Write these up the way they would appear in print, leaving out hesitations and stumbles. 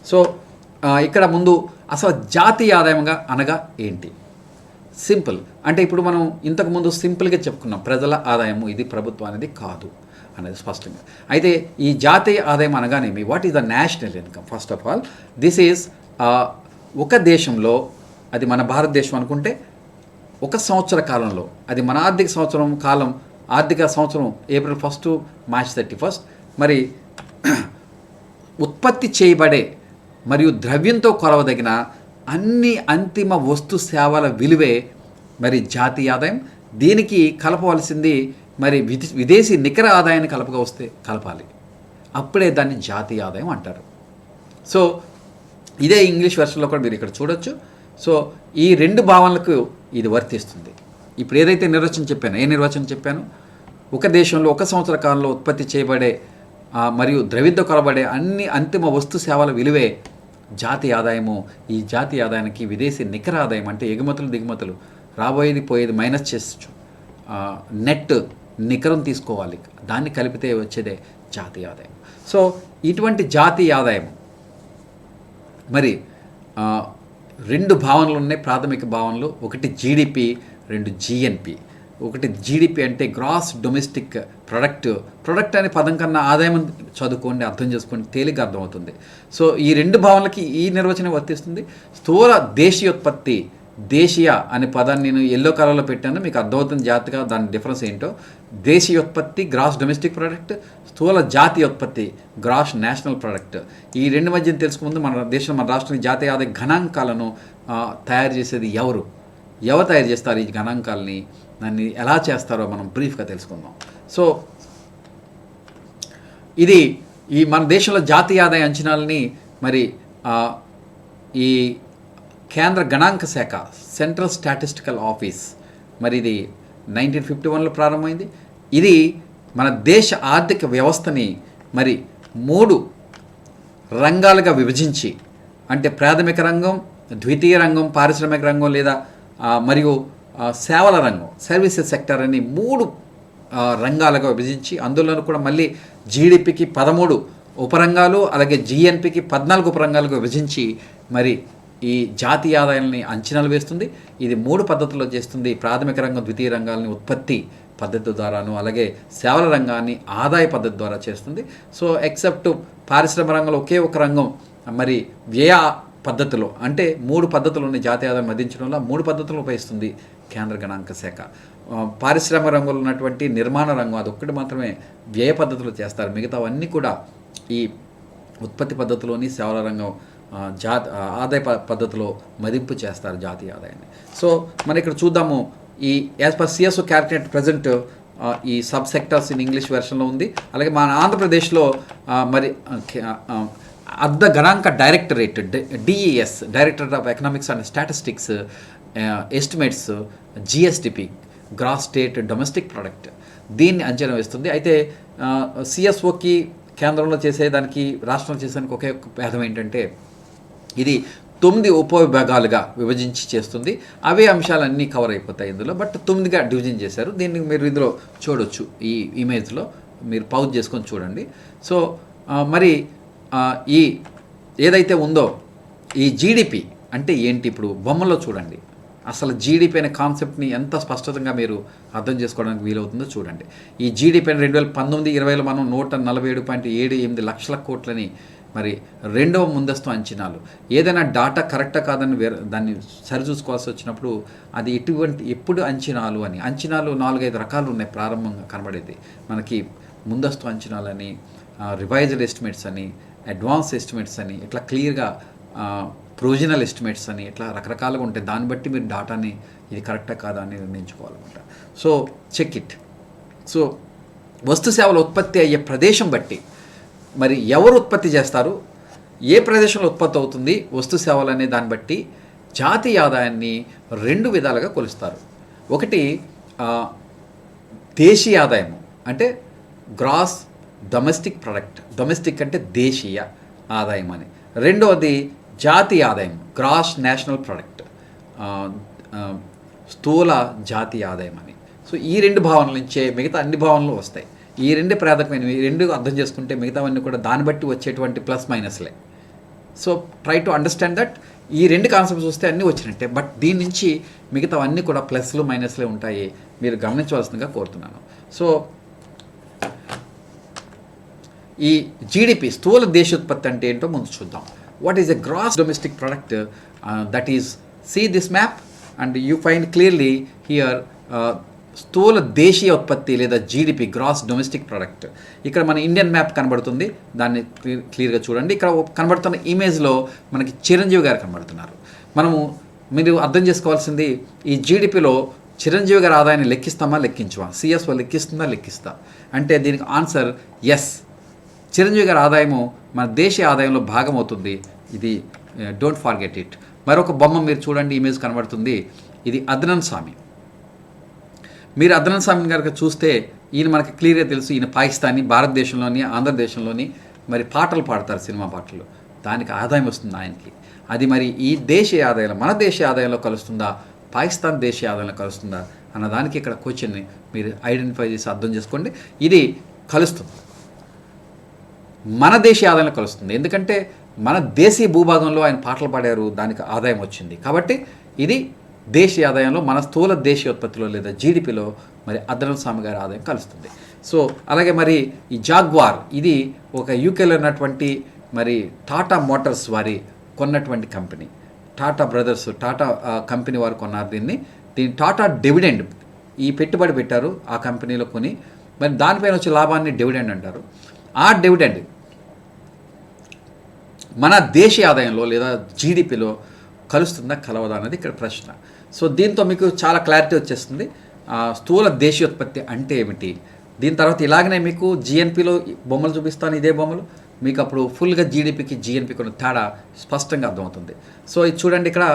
So ఇక్కడ ముందు అసలు జాతీయ ఆదాయంగా అనగా ఏంటి? సింపుల్. అంటే ఇప్పుడు మనం ఇంతకుముందు సింపుల్గా చెప్పుకున్నాం, ప్రజల ఆదాయము ఇది ప్రభుత్వానికి కాదు అనేది స్పష్టంగా. అయితే ఈ జాతీయ ఆదాయం అనగానేమి, what is the national income? First of all this is ఒక దేశంలో, అది మన భారతదేశం అనుకుంటే ఒక సంవత్సర కాలంలో, అది మన ఆర్థిక సంవత్సరం కాలం, ఆర్థిక సంవత్సరం ఏప్రిల్ 1 మార్చ్ 31, మరి ఉత్పత్తి చేయబడే మరియు ద్రవ్యంతో కొలవదగిన అన్ని అంతిమ వస్తు సేవల విలువే మరి జాతీయ ఆదాయం. దీనికి కలపవలసింది మరి విదేశీ నికర ఆదాయాన్ని కలపాలి, అప్పుడే దాన్ని జాతీయ ఆదాయం అంటారు. సో ఇదే ఇంగ్లీష్ వెర్షన్లో కూడా మీరు ఇక్కడ చూడొచ్చు. సో ఈ రెండు భావనలకు ఇది వర్తిస్తుంది. ఇప్పుడు ఏదైతే నిర్వచనం చెప్పాను, ఒక దేశంలో ఒక సంవత్సర కాలంలో ఉత్పత్తి చేయబడే మరియు ద్రవ్యంతో కొలబడే అన్ని అంతిమ వస్తు సేవల విలువే జాతీయ ఆదాయము. ఈ జాతీయ ఆదాయానికి విదేశీ నికర ఆదాయం అంటే ఎగుమతులు దిగుమతులు, రాబోయేది పోయేది మైనస్ చేసు నెట్ నికరం తీసుకోవాలి, దాన్ని కలిపితే వచ్చేదే జాతీయ ఆదాయం. సో ఇటువంటి జాతీయ ఆదాయం మరి రెండు భావనలు ఉన్నాయి, ప్రాథమిక భావనలు. ఒకటి జీడిపి, రెండు జిఎన్పి. ఒకటి జీడిపి అంటే గ్రాస్ డొమెస్టిక్ ప్రొడక్ట్ అనే పదం కన్నా ఆదాయం చదువుకోండి, అర్థం చేసుకోండి, తేలిగ్గా అర్థమవుతుంది. సో ఈ రెండు భావనలకి ఈ నిర్వచనం వర్తిస్తుంది. స్థూల దేశీయోత్పత్తి, దేశీయ అనే పదాన్ని నేను ఎల్లో కలర్లో పెట్టాను, మీకు అర్థమవుతుంది జాగ్రత్తగా దాని డిఫరెన్స్ ఏంటో. దేశీయోత్పత్తి గ్రాస్ డొమెస్టిక్ ప్రొడక్ట్, స్థూల జాతీయోత్పత్తి గ్రాస్ నేషనల్ ప్రొడక్ట్. ఈ రెండు మధ్యన తెలుసుకుంది మన రాష్ట్రం జాతీయ ఆదాయ గణాంకాలను తయారు చేసేది ఎవరు తయారు చేస్తారు ఈ గణాంకాలని, దాన్ని ఎలా చేస్తారో మనం బ్రీఫ్గా తెలుసుకుందాం. సో ఇది ఈ మన దేశంలో జాతీయ ఆదాయ అంచనాలని మరి ఈ కేంద్ర గణాంక శాఖ, సెంట్రల్ స్టాటిస్టికల్ ఆఫీస్, మరి ఇది 1951లో ప్రారంభమైంది. ఇది మన దేశ ఆర్థిక వ్యవస్థని మరి 3 రంగాలుగా విభజించి, అంటే ప్రాథమిక రంగం, ద్వితీయ రంగం, పారిశ్రామిక రంగం లేదా మరియు సేవల రంగం, సర్వీసెస్ సెక్టర్ అని 3 రంగాలుగా విభజించి, అందులో కూడా మళ్ళీ జీడిపికి 13 ఉపరంగాలు, అలాగే జిఎన్పికి 14 ఉపరంగాలుగా విభజించి మరి ఈ జాతీయ ఆదాయాన్ని అంచనాలు వేస్తుంది. ఇది 3 పద్ధతుల్లో చేస్తుంది. ప్రాథమిక రంగం, ద్వితీయ రంగాల్ని ఉత్పత్తి పద్ధతి ద్వారాను, అలాగే సేవల రంగాన్ని ఆదాయ పద్ధతి ద్వారా చేస్తుంది. సో ఎక్సెప్ట్ పారిశ్రామిక రంగంలో ఒకే ఒక రంగం మరి వ్యయ పద్ధతిలో, అంటే 3 పద్ధతులను జాతీయ ఆదాయం మదించడంలో 3 పద్ధతులను ఉపయోగిస్తుంది కేంద్ర గణాంక శాఖ. పారిశ్రామిక రంగంలో ఉన్నటువంటి నిర్మాణ రంగం అదొక్కటి మాత్రమే వ్యయ పద్ధతిలో చేస్తారు, మిగతావన్నీ కూడా ఈ ఉత్పత్తి పద్ధతిలోని, సేవల రంగం ఆదాయ పద్ధతిలో మదింపు చేస్తారు జాతీయ ఆదాయాన్ని. సో మనం ఇక్కడ చూద్దాము, ఈ as per CSO calculate present ఈ సబ్ సెక్టర్స్ ఇన్ ఇంగ్లీష్ వెర్షన్లో ఉంది. అలాగే మన ఆంధ్రప్రదేశ్లో మరి అర్ధ గణాంక directorate, DES, directorate of economics and statistics estimates, GSDP, gross state domestic product, దీన్ని అంచనా వేస్తుంది. అయితే సిఎస్ఓకి కేంద్రంలో చేసేదానికి రాష్ట్రంలో చేసేదానికి ఒకే భేదం ఏంటంటే ఇది 9 ఉపవిభాగాలుగా విభజించి చేస్తుంది. అవే అంశాలన్నీ కవర్ అయిపోతాయి ఇందులో, బట్ 9గా డివిజన్ చేశారు. దీన్ని మీరు ఇందులో చూడొచ్చు, ఈ ఇమేజ్లో మీరు పౌజ్ చేసుకొని చూడండి. సో మరి ఈ ఏదైతే ఉందో ఈ జీడిపి అంటే ఏంటి, ఇప్పుడు బొమ్మలో చూడండి. అసలు జీడిపి అనే కాన్సెప్ట్ని ఎంత స్పష్టంగా మీరు అర్థం చేసుకోవడానికి వీలవుతుందో చూడండి. ఈ జీడిపి 2019-20లో మనం 147.78 లక్షల కోట్లని మరి రెండవ ముందస్తు అంచనాలు. ఏదైనా డాటా కరెక్టా కాదని దాన్ని సరిచూసుకోవాల్సి వచ్చినప్పుడు అది ఎప్పుడు అంచనాలు అని, అంచనాలు 4-5 రకాలు ఉన్నాయి ప్రారంభంగా కనబడేది మనకి. ముందస్తు అంచనాలని, రివైజ్డ్ ఎస్టిమేట్స్ అని, అడ్వాన్స్ ఎస్టిమేట్స్ అని, ఇట్లా క్లియర్గా ప్రొవిజనల్ ఎస్టిమేట్స్ అని, ఇట్లా రకరకాలుగా ఉంటాయి. దాన్ని బట్టి మీరు డాటాని ఇది కరెక్టా కాదా అని నిర్ణయించుకోవాలన్నమాట. So check it. సో వస్తు సేవల ఉత్పత్తి అయ్యే ప్రదేశం బట్టి మరి ఎవరు ఉత్పత్తి చేస్తారు, ఏ ప్రదేశంలో ఉత్పత్తి అవుతుంది వస్తు సేవలు అనే దాన్ని బట్టి జాతీయ ఆదాయాన్ని 2 విధాలుగా కొలుస్తారు. ఒకటి దేశీయ ఆదాయము, అంటే గ్రాస్ డొమెస్టిక్ ప్రొడక్ట్, డొమెస్టిక్ అంటే దేశీయ ఆదాయం అని. రెండవది జాతీయ ఆదాయం, గ్రాస్ నేషనల్ ప్రొడక్ట్, స్థూల జాతీయ ఆదాయం అని. సో ఈ 2 భావనల నుంచే మిగతా అన్ని భావనలు వస్తాయి. ఈ 2 ప్రాథమికమైనవి, ఈ 2 అర్థం చేసుకుంటే మిగతావన్నీ కూడా దాన్ని బట్టి వచ్చేటువంటి ప్లస్ మైనస్లే. So try to understand that. ఈ 2 కాన్సెప్ట్స్ వస్తే అన్నీ వచ్చినట్టే. బట్ దీని నుంచి మిగతావన్నీ కూడా ప్లస్లు మైనస్లే ఉంటాయి, మీరు గమనించవలసిందిగా కోరుతున్నాను. సో ఈ జీడిపి స్థూల దేశోత్పత్తి అంటే ఏంటో ముందు చూద్దాం. What is a gross domestic product? That is, see this map and you find clearly here స్థూల దేశీయ ఉత్పత్తి లేదా జీడిపి, గ్రాస్ డొమెస్టిక్ ప్రొడక్ట్. ఇక్కడ మన ఇండియన్ మ్యాప్ కనబడుతుంది, దాన్ని క్లియర్గా చూడండి. ఇక్కడ కనబడుతున్న ఇమేజ్లో మనకి చిరంజీవి గారు కనబడుతున్నారు. మీరు అర్థం చేసుకోవాల్సింది, ఈ జీడిపిలో చిరంజీవి గారి ఆదాయాన్ని లెక్కిస్తామా లెక్కించమా, సిఎస్ఓ లెక్కిస్తుందా లెక్కిస్తా అంటే దీనికి ఆన్సర్ ఎస్. చిరంజీవి గారి ఆదాయము మన దేశీయ ఆదాయంలో భాగం అవుతుంది. ఇది డోంట్ ఫార్గెట్ ఇట్. మరొక బొమ్మ మీరు చూడండి, ఇమేజ్ కనబడుతుంది, ఇది అద్నన్ సామి. మీరు అద్నన్ సామి గారికి చూస్తే ఈయన మనకి క్లియర్గా తెలుసు, ఈయన పాకిస్తానీ, భారతదేశంలోని, ఆంధ్రదేశంలోని మరి పాటలు పాడతారు, సినిమా పాటలు. దానికి ఆదాయం వస్తుంది ఆయనకి. అది మరి ఈ దేశీయ ఆదాయంలో, మన దేశీయ ఆదాయంలో కలుస్తుందా, పాకిస్తాన్ దేశీయ ఆదాయంలో కలుస్తుందా అన్నదానికి ఇక్కడ క్వశ్చన్ని మీరు ఐడెంటిఫై చేసి అర్థం చేసుకోండి. ఇది కలుస్తుంది, మన దేశీయ ఆదాయంలో కలుస్తుంది. ఎందుకంటే మన దేశీయ భూభాగంలో ఆయన పాటలు పాడారు, దానికి ఆదాయం వచ్చింది. కాబట్టి ఇది దేశీయ ఆదాయంలో, మన స్థూల దేశీయోత్పత్తిలో లేదా జీడిపిలో మరి అద్నన్ సామి గారి ఆదాయం కలుస్తుంది. సో అలాగే మరి ఈ జాగ్వార్, ఇది ఒక యూకేలో ఉన్నటువంటి మరి టాటా మోటార్స్ వారి కొన్నటువంటి కంపెనీ. టాటా బ్రదర్స్, టాటా కంపెనీ వారు కొన్నారు దీన్ని టాటా డివిడెండ్, ఈ పెట్టుబడి పెట్టారు ఆ కంపెనీలో కొని, మరి దానిపైన వచ్చే లాభాన్ని డివిడెండ్ అంటారు. ఆ డివిడెండ్ మన దేశీయ ఆదాయంలో లేదా జీడిపిలో కలుస్తుందా కలవదా అనేది ఇక్కడ ప్రశ్న. సో దీంతో మీకు చాలా క్లారిటీ వచ్చేస్తుంది స్థూల దేశీయోత్పత్తి అంటే ఏమిటి. దీని తర్వాత ఇలాగనే మీకు జిఎన్పిలో బొమ్మలు చూపిస్తాను, ఇదే బొమ్మలు మీకు అప్పుడు ఫుల్గా జీడిపికి జిఎన్పికి ఉన్న తేడా స్పష్టంగా అర్థమవుతుంది. సో ఇది చూడండి, ఇక్కడ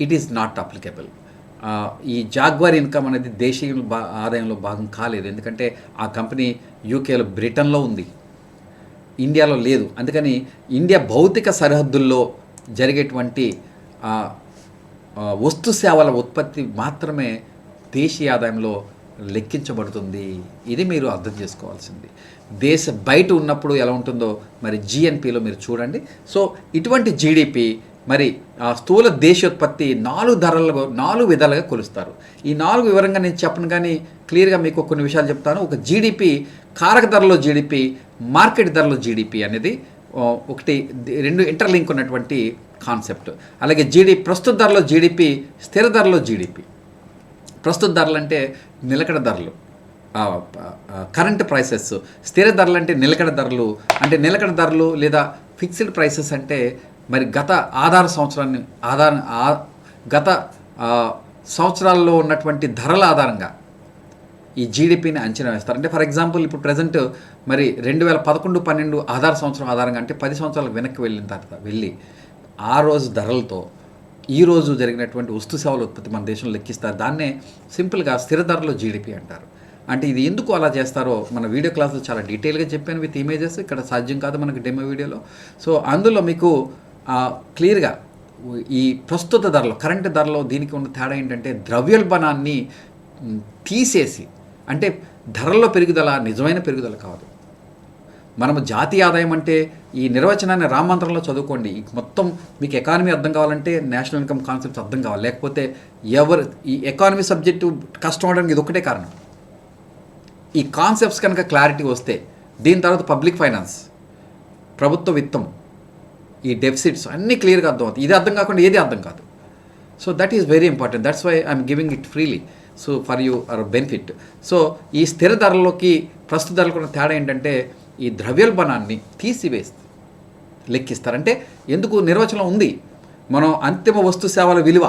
ఇట్ ఈస్ నాట్ అప్లికేబుల్. ఈ జాగ్వార్ ఇన్కమ్ అనేది దేశీయ ఆదాయంలో భాగం కాలేదు, ఎందుకంటే ఆ కంపెనీ యూకేలో, బ్రిటన్లో ఉంది, ఇండియాలో లేదు. అందుకని ఇండియా భౌతిక సరిహద్దుల్లో జరిగేటువంటి వస్తు సేవల ఉత్పత్తి మాత్రమే దేశీయ ఆదాయంలో లెక్కించబడుతుంది. ఇది మీరు అర్థం చేసుకోవాల్సింది. దేశ బయట ఉన్నప్పుడు ఎలా ఉంటుందో మరి జిఎన్పిలో మీరు చూడండి. సో ఇటువంటి జీడిపి మరి స్థూల దేశోత్పత్తి 4 విధాలుగా కొలుస్తారు. ఈ 4 వివరంగా నేను చెప్పను, కానీ క్లియర్గా మీకు కొన్ని విషయాలు చెప్తాను. ఒక జీడిపి కారక ధరలో జీడిపి, మార్కెట్ ధరలో జీడిపి అనేది ఒకటి, 2 ఇంటర్లింక్ ఉన్నటువంటి కాన్సెప్ట్. అలాగే ప్రస్తుత ధరలో జీడిపి, స్థిర ధరలో జీడిపి. ప్రస్తుత ధరలు అంటే నిలకడ ధరలు, కరెంట్ ప్రైసెస్. స్థిర ధరలు అంటే నిలకడ ధరలు, అంటే నిలకడ ధరలు లేదా ఫిక్స్డ్ ప్రైసెస్ అంటే మరి గత సంవత్సరాల్లో ఉన్నటువంటి ధరల ఆధారంగా ఈ జీడిపిని అంచనా వేస్తారు. అంటే ఫర్ ఎగ్జాంపుల్ ఇప్పుడు ప్రజెంట్ మరి 2011-12 ఆధార సంవత్సరం ఆధారంగా, అంటే 10 సంవత్సరాలకు వెనక్కి వెళ్ళిన తర్వాత వెళ్ళి ఆ రోజు ధరలతో ఈ రోజు జరిగినటువంటి వస్తు సేవల ఉత్పత్తి మన దేశంలో లెక్కిస్తారు. దాన్నే సింపుల్గా స్థిర ధరలో జీడిపి అంటారు. అంటే ఇది ఎందుకు అలా చేస్తారో మన వీడియో క్లాస్లో చాలా డీటెయిల్గా చెప్పాను విత్ ఇమేజెస్. ఇక్కడ సాధ్యం కాదు మనకి డెమో వీడియోలో. సో అందులో మీకు క్లియర్గా ఈ ప్రస్తుత ధరలో, కరెంట్ ధరలో దీనికి ఉన్న తేడా ఏంటంటే ద్రవ్యోల్బణాన్ని తీసేసి, అంటే ధరల్లో పెరుగుదల నిజమైన పెరుగుదల కాదు. మనము జాతీయ ఆదాయం అంటే ఈ నిర్వచనాన్ని రామంత్రంలో చదువుకోండి. మొత్తం మీకు ఎకానమీ అర్థం కావాలంటే నేషనల్ ఇన్కమ్ కాన్సెప్ట్స్ అర్థం కావాలి. లేకపోతే ఈ ఎకానమీ సబ్జెక్టు కష్టం అవడానికి ఇది ఒకటే కారణం. ఈ కాన్సెప్ట్స్ కనుక క్లారిటీ వస్తే, దీని తర్వాత పబ్లిక్ ఫైనాన్స్, ప్రభుత్వ విత్తం, ఈ డెఫిసిట్స్ అన్నీ క్లియర్గా అర్థమవుతాయి. ఇది అర్థం కాకుండా ఏది అర్థం కాదు. So that is very important. That's why I'm giving it freely, so for you are benefit. So ఈ స్థిర ధరలోకి ప్రస్తుత ధరలకు ఉన్న తేడా ఏంటంటే ఈ ద్రవ్యోల్బణాన్ని తీసివేసి లెక్కిస్తారంటే, ఎందుకు నిర్వచనం ఉంది, మనం అంతిమ వస్తు సేవల విలువ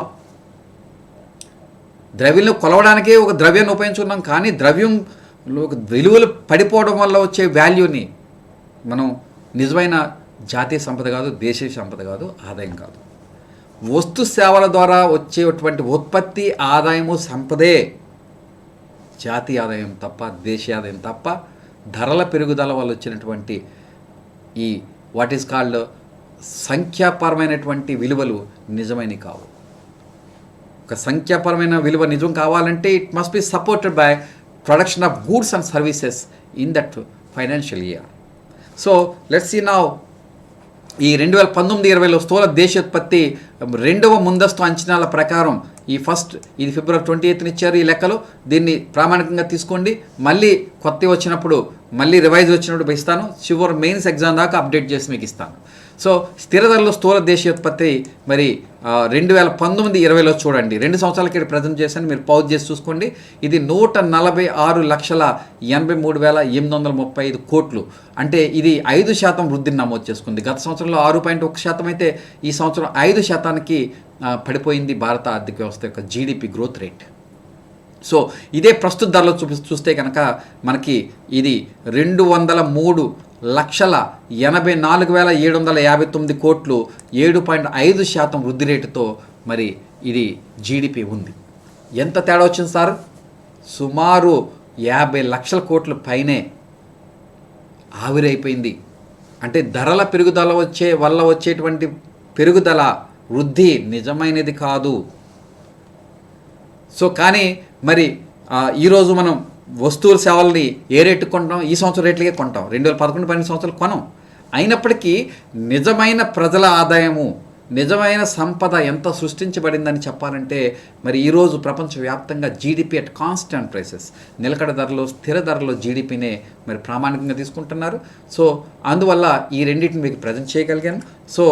ద్రవ్యంలో కొలవడానికే ఒక ద్రవ్యాన్ని ఉపయోగించుకున్నాం. కానీ ద్రవ్యంలో విలువలు పడిపోవడం వల్ల వచ్చే వాల్యూని మనం నిజమైన జాతీయ సంపద కాదు, దేశీయ సంపద కాదు, ఆదాయం కాదు. వస్తు సేవల ద్వారా వచ్చేటువంటి ఉత్పత్తి ఆదాయము సంపదే, జాతీయ ఆదాయం తప్ప, దేశీయ ఆదాయం తప్ప. ధరల పెరుగుదల వల్ల వచ్చినటువంటి ఈ వాట్ ఈస్ కాల్డ్ సంఖ్యాపరమైనటువంటి విలువలు నిజమైనవి కావు. ఒక సంఖ్యాపరమైన విలువ నిజం కావాలంటే it must be supported by production of goods and services in that financial year. So let's see now ఈ 2019-20లో స్థూల దేశోత్పత్తి రెండవ ముందస్తు అంచనాల ప్రకారం ఇది ఫిబ్రవరి 28న ఇచ్చారు ఈ లెక్కలు. దీన్ని ప్రామాణికంగా తీసుకోండి. మళ్ళీ కొత్తవి వచ్చినప్పుడు, మళ్ళీ రివైజ్ వచ్చినప్పుడు ఇస్తాను. చివరి మెయిన్స్ ఎగ్జామ్ దాకా అప్డేట్ చేసి మీకు ఇస్తాను. సో స్థిర ధరలో స్థూల దేశీయోత్పత్తి మరి 2019-20లో చూడండి, 2 సంవత్సరాలకి ప్రజెంట్ చేశాను, మీరు పౌజ్ చేసి చూసుకోండి. ఇది 146,83,835 కోట్లు. అంటే ఇది 5% వృద్ధిని నమోదు చేసుకుంది. గత సంవత్సరంలో 6.1% అయితే ఈ సంవత్సరం 5%కి పడిపోయింది భారత ఆర్థిక వ్యవస్థ యొక్క జీడిపి గ్రోత్ రేట్. సో ఇదే ప్రస్తుత ధరలో చూస్తే కనుక మనకి ఇది 203,84,759 కోట్లు, 7.5% వృద్ధి రేటుతో మరి ఇది జీడిపి ఉంది. ఎంత తేడా వచ్చింది సార్? సుమారు 50 లక్షల కోట్ల పైనే ఆవిరైపోయింది. అంటే ధరల పెరుగుదల వల్ల వచ్చేటువంటి పెరుగుదల వృద్ధి నిజమైనది కాదు. సో కానీ మరి ఈరోజు మనం వస్తువుల సేవల్ని ఏ రేటు కొంటాం? ఈ సంవత్సరం రేట్లకే కొంటాం. 2011-12 సంవత్సరాలు కొనం. అయినప్పటికీ నిజమైన ప్రజల ఆదాయము, నిజమైన సంపద ఎంత సృష్టించబడిందని చెప్పాలంటే మరి ఈరోజు ప్రపంచవ్యాప్తంగా జీడిపి అట్ కాన్స్టెంట్ ప్రైసెస్, నిలకడ ధరలో, స్థిర ధరలో జీడిపినే మరి ప్రామాణికంగా తీసుకుంటున్నారు. సో అందువల్ల ఈ రెండింటిని మీకు ప్రజెంట్ చేయగలిగాను. సో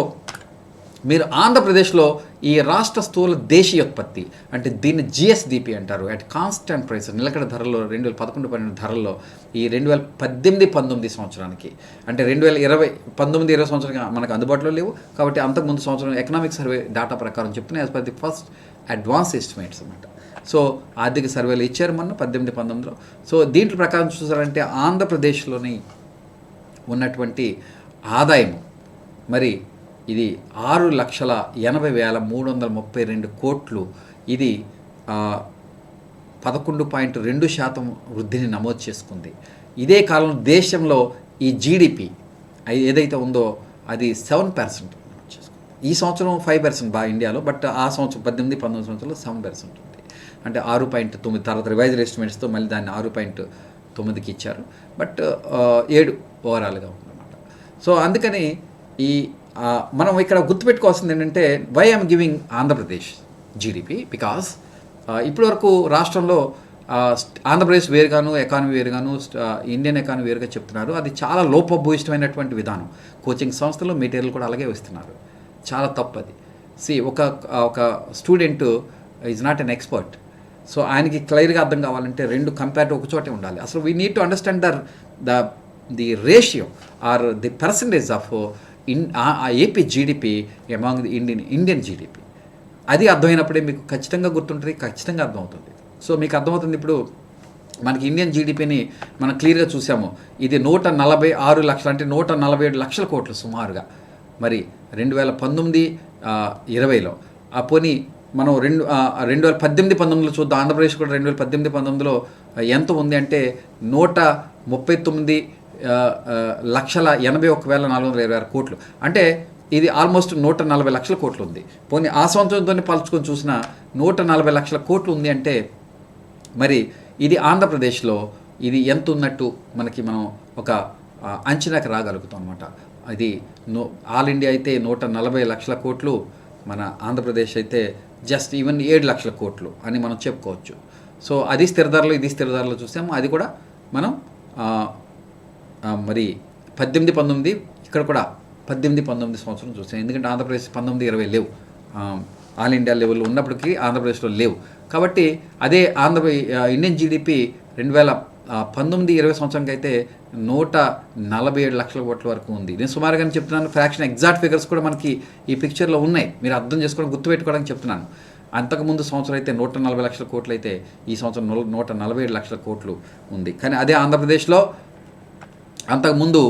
మీరు ఆంధ్రప్రదేశ్లో ఈ రాష్ట్ర స్థూల దేశీయోత్పత్తి అంటే దీన్ని జిఎస్డిపి అంటారు, అట్ కాన్స్టెంట్ ప్రైస్, నిలకడ ధరల్లో 2011-12 ధరల్లో ఈ 2018-19 సంవత్సరానికి, అంటే 2019-20 సంవత్సరానికి మనకు అందుబాటులో లేవు కాబట్టి అంతకుముందు సంవత్సరం ఎకనామిక్ సర్వే డేటా ప్రకారం చెప్తున్నాయి, as per the first advance estimates అన్నమాట. సో ఆర్థిక సర్వేలు ఇచ్చారు మొన్న 18-19లో. సో దీంట్లో ప్రకారం చూసారంటే ఆంధ్రప్రదేశ్లోని ఉన్నటువంటి ఆదాయము మరి ఇది 6,80,332 కోట్లు. ఇది 11.2% వృద్ధిని నమోదు చేసుకుంది. ఇదే కాలంలో దేశంలో ఈ జీడిపి ఏదైతే ఉందో అది 7% నమోదు చేసుకుంది. ఈ సంవత్సరం 5% బాగా ఇండియాలో, బట్ ఆ సంవత్సరం 18-19 సంవత్సరంలో 7% ఉంది. అంటే 6.9 తర్వాత రివైజ్డ్ ఎస్టిమేట్స్తో మళ్ళీ దాన్ని 6.9కి ఇచ్చారు, బట్ 7 ఓవరాల్గా ఉందన్నమాట. సో అందుకని ఈ మనం ఇక్కడ గుర్తుపెట్టుకోవాల్సింది ఏంటంటే why I'm giving Andhra Pradesh GDP, because ఇప్పటివరకు రాష్ట్రంలో ఆంధ్రప్రదేశ్ వేరుగాను, ఎకానమీ వేరుగాను, ఇండియన్ ఎకానమీ వేరుగా చెప్తున్నారు. అది చాలా లోపభూయిష్టమైనటువంటి విధానం. కోచింగ్ సంస్థలు మెటీరియల్ కూడా అలాగే ఇస్తున్నారు. చాలా తప్పు అది. ఒక student is not an expert. So ఆయనకి క్లియర్గా అర్థం కావాలంటే 2 కంపేర్ ఒక చోటే ఉండాలి. అసలు we need to understand the ratio or the percentage of AP GDP among the Indian GDP. అది అర్థమైనప్పుడే మీకు ఖచ్చితంగా గుర్తుంటుంది, ఖచ్చితంగా అర్థమవుతుంది. సో మీకు అర్థమవుతుంది. ఇప్పుడు మనకి ఇండియన్ జీడిపిని మనం క్లియర్గా చూసాము. ఇది 146 లక్షలు, అంటే 147 లక్షల కోట్లు సుమారుగా మరి 2019-20లో. పోనీ మనం 2018-19లో చూద్దాం. ఆంధ్రప్రదేశ్ కూడా 2018-19లో ఎంత ఉంది అంటే 139,81,426 కోట్లు. అంటే ఇది ఆల్మోస్ట్ 140 లక్షల కోట్లు ఉంది. పోనీ ఆ సంవత్సరంతో పలుచుకొని చూసినా 140 లక్షల కోట్లు ఉంది. అంటే మరి ఇది ఆంధ్రప్రదేశ్లో ఇది ఎంత ఉన్నట్టు మనం ఒక అంచనాకి రాగలుగుతాం అనమాట. అది ఆల్ ఇండియా అయితే 140 లక్షల కోట్లు, మన ఆంధ్రప్రదేశ్ అయితే జస్ట్ ఈవెన్ 7 లక్షల కోట్లు అని మనం చెప్పుకోవచ్చు. సో అది స్థిర ధరలో, ఇది స్థిర ధరలో చూసాము. అది కూడా మనం మరి 18-19 ఇక్కడ కూడా 18-19 సంవత్సరం చూసాం. ఎందుకంటే ఆంధ్రప్రదేశ్ 19-20 లేవు, ఆల్ ఇండియా లెవెల్లో ఉన్నప్పటికీ ఆంధ్రప్రదేశ్లో లేవు. కాబట్టి అదే ఇండియన్ జీడిపి 2019-20 సంవత్సరానికి అయితే 147 లక్షల కోట్ల వరకు ఉంది. నేను సుమారుగానే చెప్తున్నాను. ఫ్రాక్షన్ ఎగ్జాక్ట్ ఫిగర్స్ కూడా మనకి ఈ పిక్చర్లో ఉన్నాయి, మీరు అర్థం చేసుకోవడం, గుర్తుపెట్టుకోవడానికి చెప్తున్నాను. అంతకుముందు సంవత్సరం అయితే 140 లక్షల కోట్లు అయితే ఈ సంవత్సరం 147 లక్షల కోట్లు ఉంది. కానీ అదే ఆంధ్రప్రదేశ్లో అంతకుముందు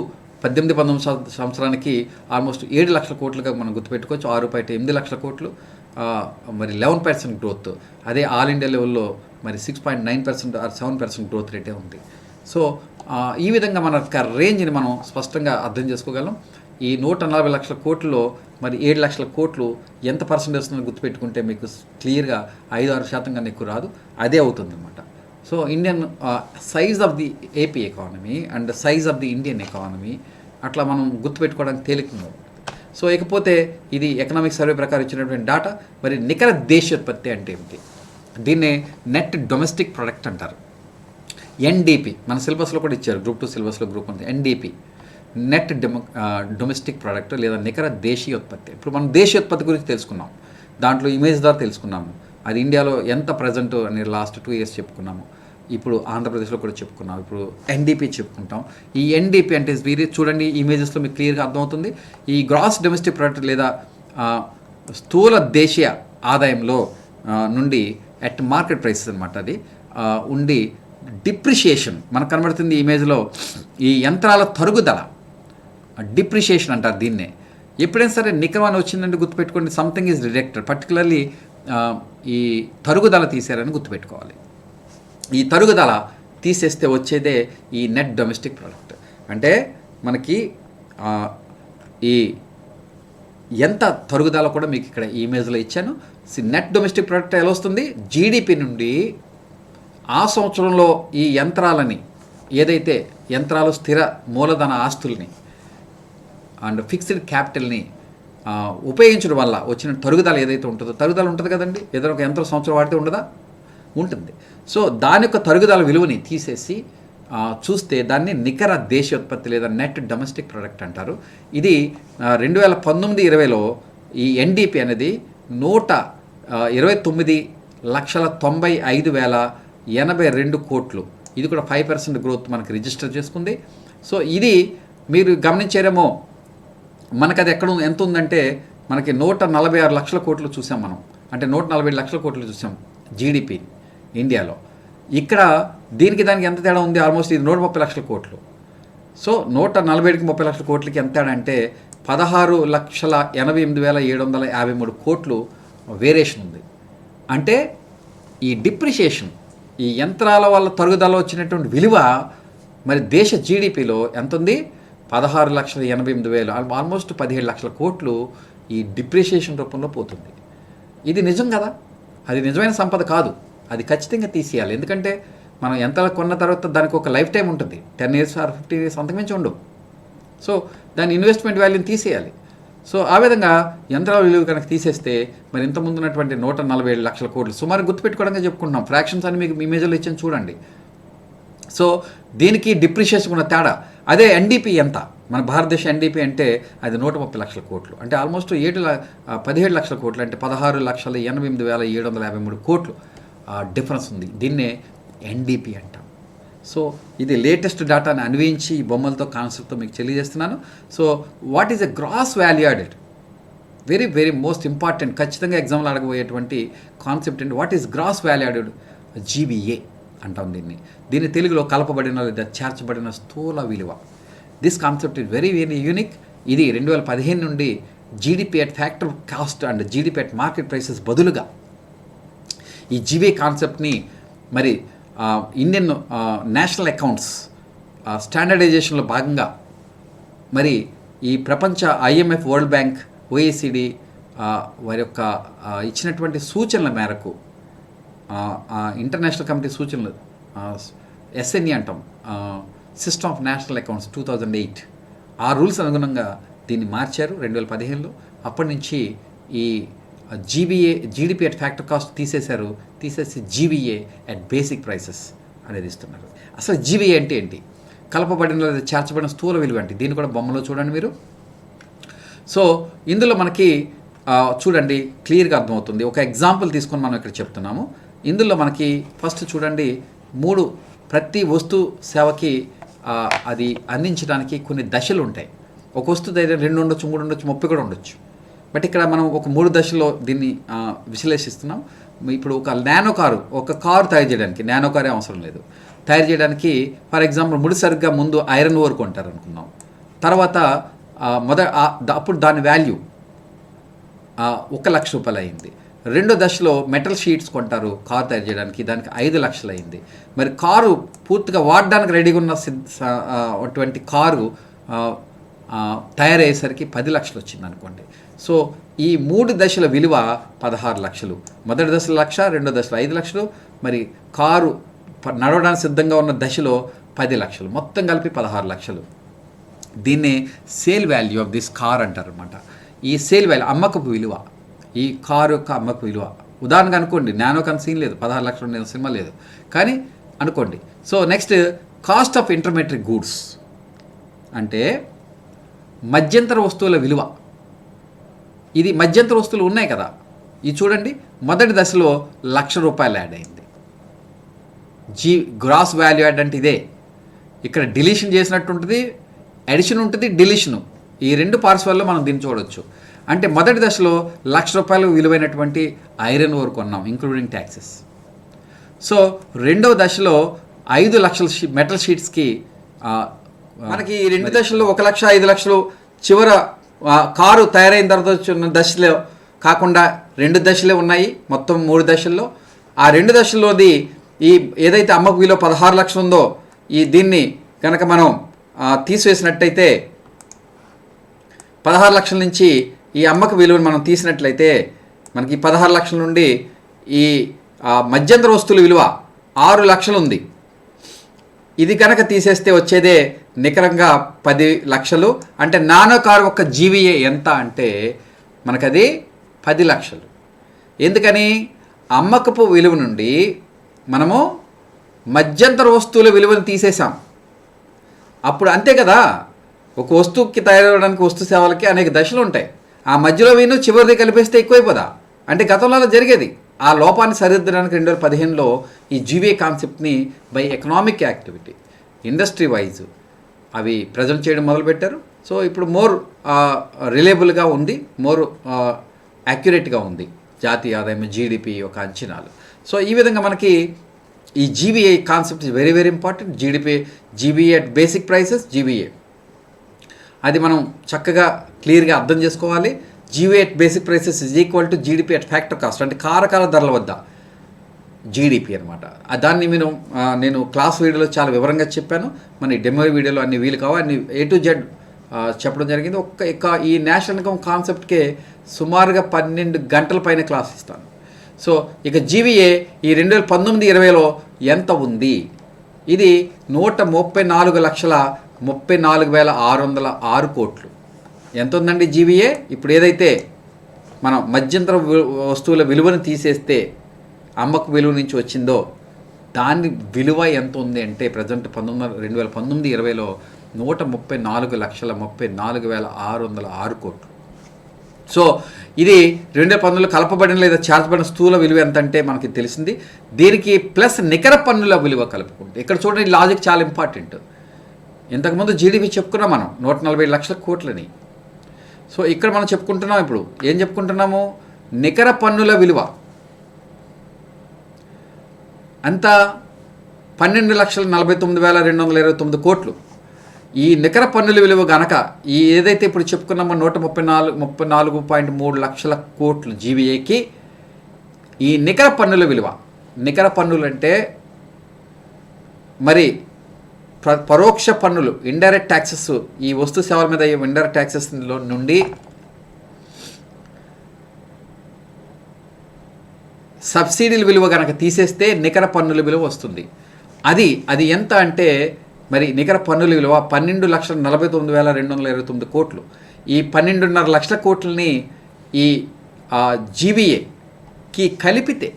18-19 సంవత్సరానికి ఆల్మోస్ట్ 7 లక్షల కోట్లుగా మనం గుర్తుపెట్టుకోవచ్చు. 6.8 లక్షల కోట్లు, మరి 11% గ్రోత్. అదే ఆల్ ఇండియా లెవెల్లో మరి 6.9% ఆర్ 7% గ్రోత్ రేటే ఉంది. సో ఈ విధంగా మన రేంజ్ని మనం స్పష్టంగా అర్థం చేసుకోగలం. ఈ 140 లక్షల కోట్లలో మరి 7 లక్షల కోట్లు ఎంత పర్సెంటేజ్ వస్తుందని గుర్తుపెట్టుకుంటే మీకు క్లియర్గా 5-6% కన్నా ఎక్కువ రాదు, అదే అవుతుంది అన్నమాట. So Indian size of the AP economy and size of the Indian economy అట్లా మనం గుర్తుపెట్టుకోవడానికి తేలికగా ఉంటుంది. సో ఇకపోతే ఇది ఎకనామిక్ సర్వే ప్రకారం ఇచ్చినటువంటి డాటా. మరి నికర దేశీయోత్పత్తి అంటే ఏమిటి? దీన్నే నెట్ డొమెస్టిక్ ప్రొడక్ట్ అంటారు. ఎన్డిపి మన సిలబస్లో కూడా ఇచ్చారు, గ్రూప్ 2 సిలబస్లో group 1 NDP, net domestic product లేదా నికర దేశీయోత్పత్తి. ఇప్పుడు మనం దేశీయోత్పత్తి గురించి తెలుసుకున్నాం, దాంట్లో ఇమేజ్ ద్వారా తెలుసుకున్నాము. అది ఇండియాలో ఎంత ప్రజెంట్ అని లాస్ట్ 2 years చెప్పుకున్నాము. ఇప్పుడు ఆంధ్రప్రదేశ్లో కూడా చెప్పుకున్నాం. ఇప్పుడు ఎన్డిపి చెప్పుకుంటాం. ఈ ఎన్డిపి అంటే వీరి చూడండి ఇమేజెస్లో మీకు క్లియర్గా అర్థమవుతుంది. ఈ గ్రాస్ డొమెస్టిక్ ప్రోడక్ట్ లేదా స్థూల దేశీయ ఆదాయంలో నుండి అట్ మార్కెట్ ప్రైసెస్ అనమాట అది ఉండి డిప్రిషియేషన్ మనకు కనబడుతుంది ఈ ఇమేజ్లో. ఈ యంత్రాల తరుగుదల డిప్రిషియేషన్ అంటారు దీన్నే. ఎప్పుడైనా సరే నికరం అని వచ్చిందంటే గుర్తుపెట్టుకోండి, సంథింగ్ ఈజ్ డిడక్టెడ్. పర్టికులర్లీ ఈ తరుగుదల తీసారని గుర్తుపెట్టుకోవాలి. ఈ తరుగుదల తీసేస్తే వచ్చేదే ఈ నెట్ డొమెస్టిక్ ప్రోడక్ట్. అంటే మనకి ఈ ఎంత తరుగుదల కూడా మీకు ఇక్కడ ఈ ఇమేజ్లో ఇచ్చాను. నెట్ డొమెస్టిక్ ప్రోడక్ట్ ఎలా వస్తుంది? జీడిపి నుండి ఆ సంవత్సరంలో ఈ యంత్రాలని ఏదైతే యంత్రాలు స్థిర మూలధన ఆస్తుల్ని అండ్ ఫిక్స్డ్ క్యాపిటల్ని ఉపయోగించడం వల్ల వచ్చిన తరుగుదల ఏదైతే ఉంటుందో, తరుగుదల ఉంటుంది కదండి, ఏదైనా ఒక యంత్రం సంవత్సరం వాడితే ఉండదా? ఉంటుంది. సో దాని యొక్క తరుగుదల విలువని తీసేసి చూస్తే దాన్ని నికర దేశీయోత్పత్తి లేదా నెట్ డొమెస్టిక్ ప్రోడక్ట్ అంటారు. ఇది 2019-20లో ఈ ఎన్డిపి అనేది 129,95,082 కోట్లు. ఇది కూడా 5% గ్రోత్ మనకి రిజిస్టర్ చేసుకుంది. సో ఇది మీరు గమనించారేమో, మనకు అది ఎక్కడ ఎంత ఉందంటే మనకి 146 లక్షల కోట్లు చూసాం మనం. అంటే 147 లక్షల కోట్లు చూసాం జీడిపి ఇండియాలో. ఇక్కడ దీనికి దానికి ఎంత తేడా ఉంది? ఆల్మోస్ట్ ఇది 130 లక్షల కోట్లు. సో 147కి 30 లక్షల కోట్లకి ఎంత తేడా అంటే 16,88,753 కోట్లు వేరియేషన్ ఉంది. అంటే ఈ డిప్రిషియేషన్, ఈ యంత్రాల వల్ల తరుగుదల వచ్చినటువంటి విలువ మరి దేశ జీడిపిలో ఎంత ఉంది? 16,88,000, ఆల్మోస్ట్ 17 లక్షల కోట్లు ఈ డిప్రిషియేషన్ రూపంలో పోతుంది. ఇది నిజం కదా? అది నిజమైన సంపద కాదు, అది ఖచ్చితంగా తీసేయాలి. ఎందుకంటే మనం యంత్రాలు కొన్న తర్వాత దానికి ఒక లైఫ్ టైం ఉంటుంది, 10 years or 15 years అంతకుమించి ఉండవు. సో దాని ఇన్వెస్ట్మెంట్ వాల్యూని తీసేయాలి. సో ఆ విధంగా యంత్రాల విలువ కనుక తీసేస్తే మరి ఇంతకుముందు ఉన్నటువంటి 147 లక్షల కోట్లు సుమారు గుర్తుపెట్టుకోవడంగా చెప్పుకుంటున్నాం. ఫ్రాక్షన్స్ అని మీకు ఇమేజ్లో ఇచ్చాను చూడండి. సో దీనికి డిప్రిషియేషన్ ఉన్న తేడా. అదే ఎన్డిపి ఎంత? మన భారతదేశ ఎన్డిపి అంటే అది 130 లక్షల కోట్లు. అంటే ఆల్మోస్ట్ 17 లక్షల కోట్లు, అంటే 16,88,753 కోట్లు డిఫరెన్స్ ఉంది. దీన్నే ఎన్డిపి అంటాం. సో ఇది లేటెస్ట్ డాటాని అన్వయించి ఈ బొమ్మలతో కాన్సెప్ట్తో మీకు తెలియజేస్తున్నాను. So what is a gross value added? Very very most important, ఖచ్చితంగా ఎగ్జామ్లో అడగబోయేటువంటి కాన్సెప్ట్ అండి. What is gross value added? GVA అంటాం దీన్ని తెలుగులో కలపబడిన లేదా చేర్చబడిన స్థూల విలువ. This concept is very very unique. ఇది 2015 నుండి GDP at factor cost and GDP at market prices బదులుగా ఈ జీవీఏ కాన్సెప్ట్ని మరి ఇండియన్ నేషనల్ అకౌంట్స్ స్టాండర్డైజేషన్లో భాగంగా మరి ఈ ప్రపంచ ఐఎంఎఫ్, వరల్డ్ బ్యాంక్, ఓఏసిడి వారి యొక్క ఇచ్చినటువంటి సూచనల మేరకు ఇంటర్నేషనల్ కమిటీ సూచనలు ఎస్ఎన్ఈ అంటాం, సిస్టమ్ ఆఫ్ నేషనల్ అకౌంట్స్ 2008 ఆ రూల్స్ అనుగుణంగా దీన్ని మార్చారు 2015లో. అప్పటి నుంచి ఈ జీడిపి అట్ ఫ్యాక్టర్ కాస్ట్ తీసేసి జీవీఏ అట్ బేసిక్ ప్రైసెస్ అనేది ఇస్తున్నారు. అసలు జీవీఏ అంటే ఏంటి? కలపబడిన లేదా చేర్చబడిన స్థూల విలువ అంటే. దీన్ని కూడా బొమ్మలో చూడండి మీరు. సో ఇందులో మనకి చూడండి క్లియర్గా అర్థమవుతుంది. ఒక ఎగ్జాంపుల్ తీసుకొని మనం ఇక్కడ చెప్తున్నాము. ఇందులో మనకి ఫస్ట్ చూడండి 3 ప్రతి వస్తు సేవకి అది అందించడానికి కొన్ని దశలు ఉంటాయి. ఒక వస్తువు దగ్గర 2 ఉండొచ్చు, 3 ఉండొచ్చు, 30 కూడా ఉండొచ్చు. బట్ ఇక్కడ మనం ఒక 3 దశల్లో దీన్ని విశ్లేషిస్తున్నాం. ఇప్పుడు ఒక ఒక కారు తయారు చేయడానికి నానో కారే అవసరం లేదు. తయారు చేయడానికి ఫర్ ఎగ్జాంపుల్ ముడిసరిగ్గా ముందు ఐరన్ ఓర్ కొంటారు అనుకున్నాం. తర్వాత అప్పుడు దాని వాల్యూ 1,00,000 రూపాయలు అయింది. రెండో దశలో మెటల్ షీట్స్ కొంటారు కారు తయారు చేయడానికి, దానికి 5 లక్షలు అయింది. మరి కారు పూర్తిగా వాడడానికి రెడీగా ఉన్న అటువంటి కారు తయారయ్యేసరికి 10 లక్షలు వచ్చింది అనుకోండి. సో ఈ 3 దశల విలువ 16 లక్షలు. మొదటి దశలో 1,00,000, రెండో దశలో 5 లక్షలు, మరి కారు నడవడానికి సిద్ధంగా ఉన్న దశలో 10 లక్షలు, మొత్తం కలిపి 16 లక్షలు. దీన్నే sale value of this car అంటారు అనమాట. ఈ సేల్ వాల్యూ అమ్మకపు విలువ, ఈ కారు యొక్క అమ్మకపు విలువ. ఉదాహరణగా అనుకోండి, నానో సీన్ లేదు, 16 లక్షలు ఉండే సినిమా లేదు, కానీ అనుకోండి. So next cost of intermediate goods అంటే మధ్యంతర వస్తువుల విలువ. ఇది మధ్యంతర వస్తువులు ఉన్నాయి కదా, ఇది చూడండి, మొదటి దశలో ₹1,00,000 యాడ్ అయింది. గ్రాస్ వాల్యూ యాడ్ అంటే ఇదే. ఇక్కడ డిలీషన్ చేసినట్టు ఉంటుంది, ఎడిషన్ ఉంటుంది, డిలీషను, ఈ రెండు పార్శ్వాల్లో మనం దీన్ని చూడవచ్చు. అంటే మొదటి దశలో ₹1,00,000 విలువైనటువంటి ఐరన్ ఓర్ కొన్నాం, ఇంక్లూడింగ్ ట్యాక్సెస్. సో రెండవ దశలో 5 లక్షల మెటల్ షీట్స్కి మనకి ఈ రెండు దశల్లో 1 లక్ష 5 లక్షలు చివర కారు తయారైన తర్వాత వచ్చిన దశలో కాకుండా 2 దశలే ఉన్నాయి, మొత్తం 3 దశల్లో. ఆ 2 దశల్లోది ఈ ఏదైతే అమ్మకు విలువ 16 లక్షలు ఉందో, దీన్ని కనుక మనం తీసివేసినట్టయితే 16 లక్షల నుంచి ఈ అమ్మక విలువను మనం తీసినట్లయితే మనకి 16 లక్షల నుండి ఈ మధ్యంతర వస్తువుల విలువ 6 లక్షలు ఉంది. ఇది కనుక తీసేస్తే వచ్చేదే నికరంగా 10 లక్షలు. అంటే నానో కారు యొక్క జీవీఏ ఎంత అంటే మనకది 10 లక్షలు. ఎందుకని? అమ్మకపు విలువ నుండి మనము మధ్యంతర వస్తువుల విలువను తీసేసాం. అప్పుడు అంతే కదా, ఒక వస్తువుకి తయారవడానికి వస్తు సేవలకి అనేక దశలు ఉంటాయి. ఆ మధ్యలో వీను చివరిది కలిపేస్తే ఎక్కువైపోదా? అంటే గతంలో అలా జరిగేది. ఆ లోపాన్ని సరిదిద్దడానికి 2015లో ఈ జీవీఏ కాన్సెప్ట్ని by economic activity industry wise అవి ప్రజెంట్ చేయడం మొదలుపెట్టారు. సో ఇప్పుడు మోర్ రిలయబుల్గా ఉంది, మోర్ యాక్యురేట్గా ఉంది జాతీయ ఆదాయం, జీడిపి యొక్క అంచనాలు. సో ఈ విధంగా మనకి ఈ GVA concept is very very important. GBA at basic prices, GBA అది మనం చక్కగా క్లియర్గా అర్థం చేసుకోవాలి. GVA at basic prices is equal to GDP at factor cost, అంటే కారకాల ధరల వద్ద జీడిపి అనమాట. దాన్ని నేను క్లాస్ వీడియోలో చాలా వివరంగా చెప్పాను. మన డెమో వీడియోలో అన్ని వీలు కావాలి, అన్ని A to Z చెప్పడం జరిగింది. ఈ నేషనల్ ఇన్కమ్ కాన్సెప్ట్కే సుమారుగా 12 గంటల పైన క్లాస్ ఇస్తాను. సో ఇక జీవీఏ ఈ 2019-20లో ఎంత ఉంది? ఇది 134,34,606 కోట్లు. ఎంత ఉందండి జీవీఏ? ఇప్పుడు ఏదైతే మనం మధ్యంతర వస్తువుల విలువను తీసేస్తే అమ్మకు విలువ నుంచి వచ్చిందో దాని విలువ ఎంత ఉంది అంటే ప్రజెంట్ 2019-20లో 134,34,606 కోట్లు. సో ఇది 2019లో కలపబడిన లేదా చేర్చబడిన స్థూల విలువ ఎంత అంటే మనకి తెలిసింది. దీనికి ప్లస్ నికర పన్నుల విలువ కలుపుకుంటే, ఇక్కడ చూడండి లాజిక్ చాలా ఇంపార్టెంట్. ఇంతకుముందు జీడిపి చెప్పుకున్నాం మనం 147 లక్షల కోట్లని. సో ఇక్కడ మనం చెప్పుకుంటున్నాం, ఇప్పుడు ఏం చెప్పుకుంటున్నాము? నికర పన్నుల విలువ అంతా 12,49,229 కోట్లు. ఈ నికర పన్నుల విలువ గనక ఈ ఏదైతే ఇప్పుడు చెప్పుకున్నామో 134.3 లక్షల కోట్లు జీవీఏకి, ఈ నికర పన్నుల విలువ, నికర పన్నులు అంటే మరి పరోక్ష పన్నులు, ఇండైరెక్ట్ ట్యాక్సెస్, ఈ వస్తు సేవల మీద ఇండైరెక్ట్ ట్యాక్సెస్లో నుండి సబ్సిడీల విలువ కనుక తీసేస్తే నికర పన్నుల విలువ వస్తుంది. అది ఎంత అంటే మరి నికర పన్నుల విలువ 12,49,229 కోట్లు. ఈ 12.5 లక్షల కోట్లని ఈ జీవీఏకి కలిపితే,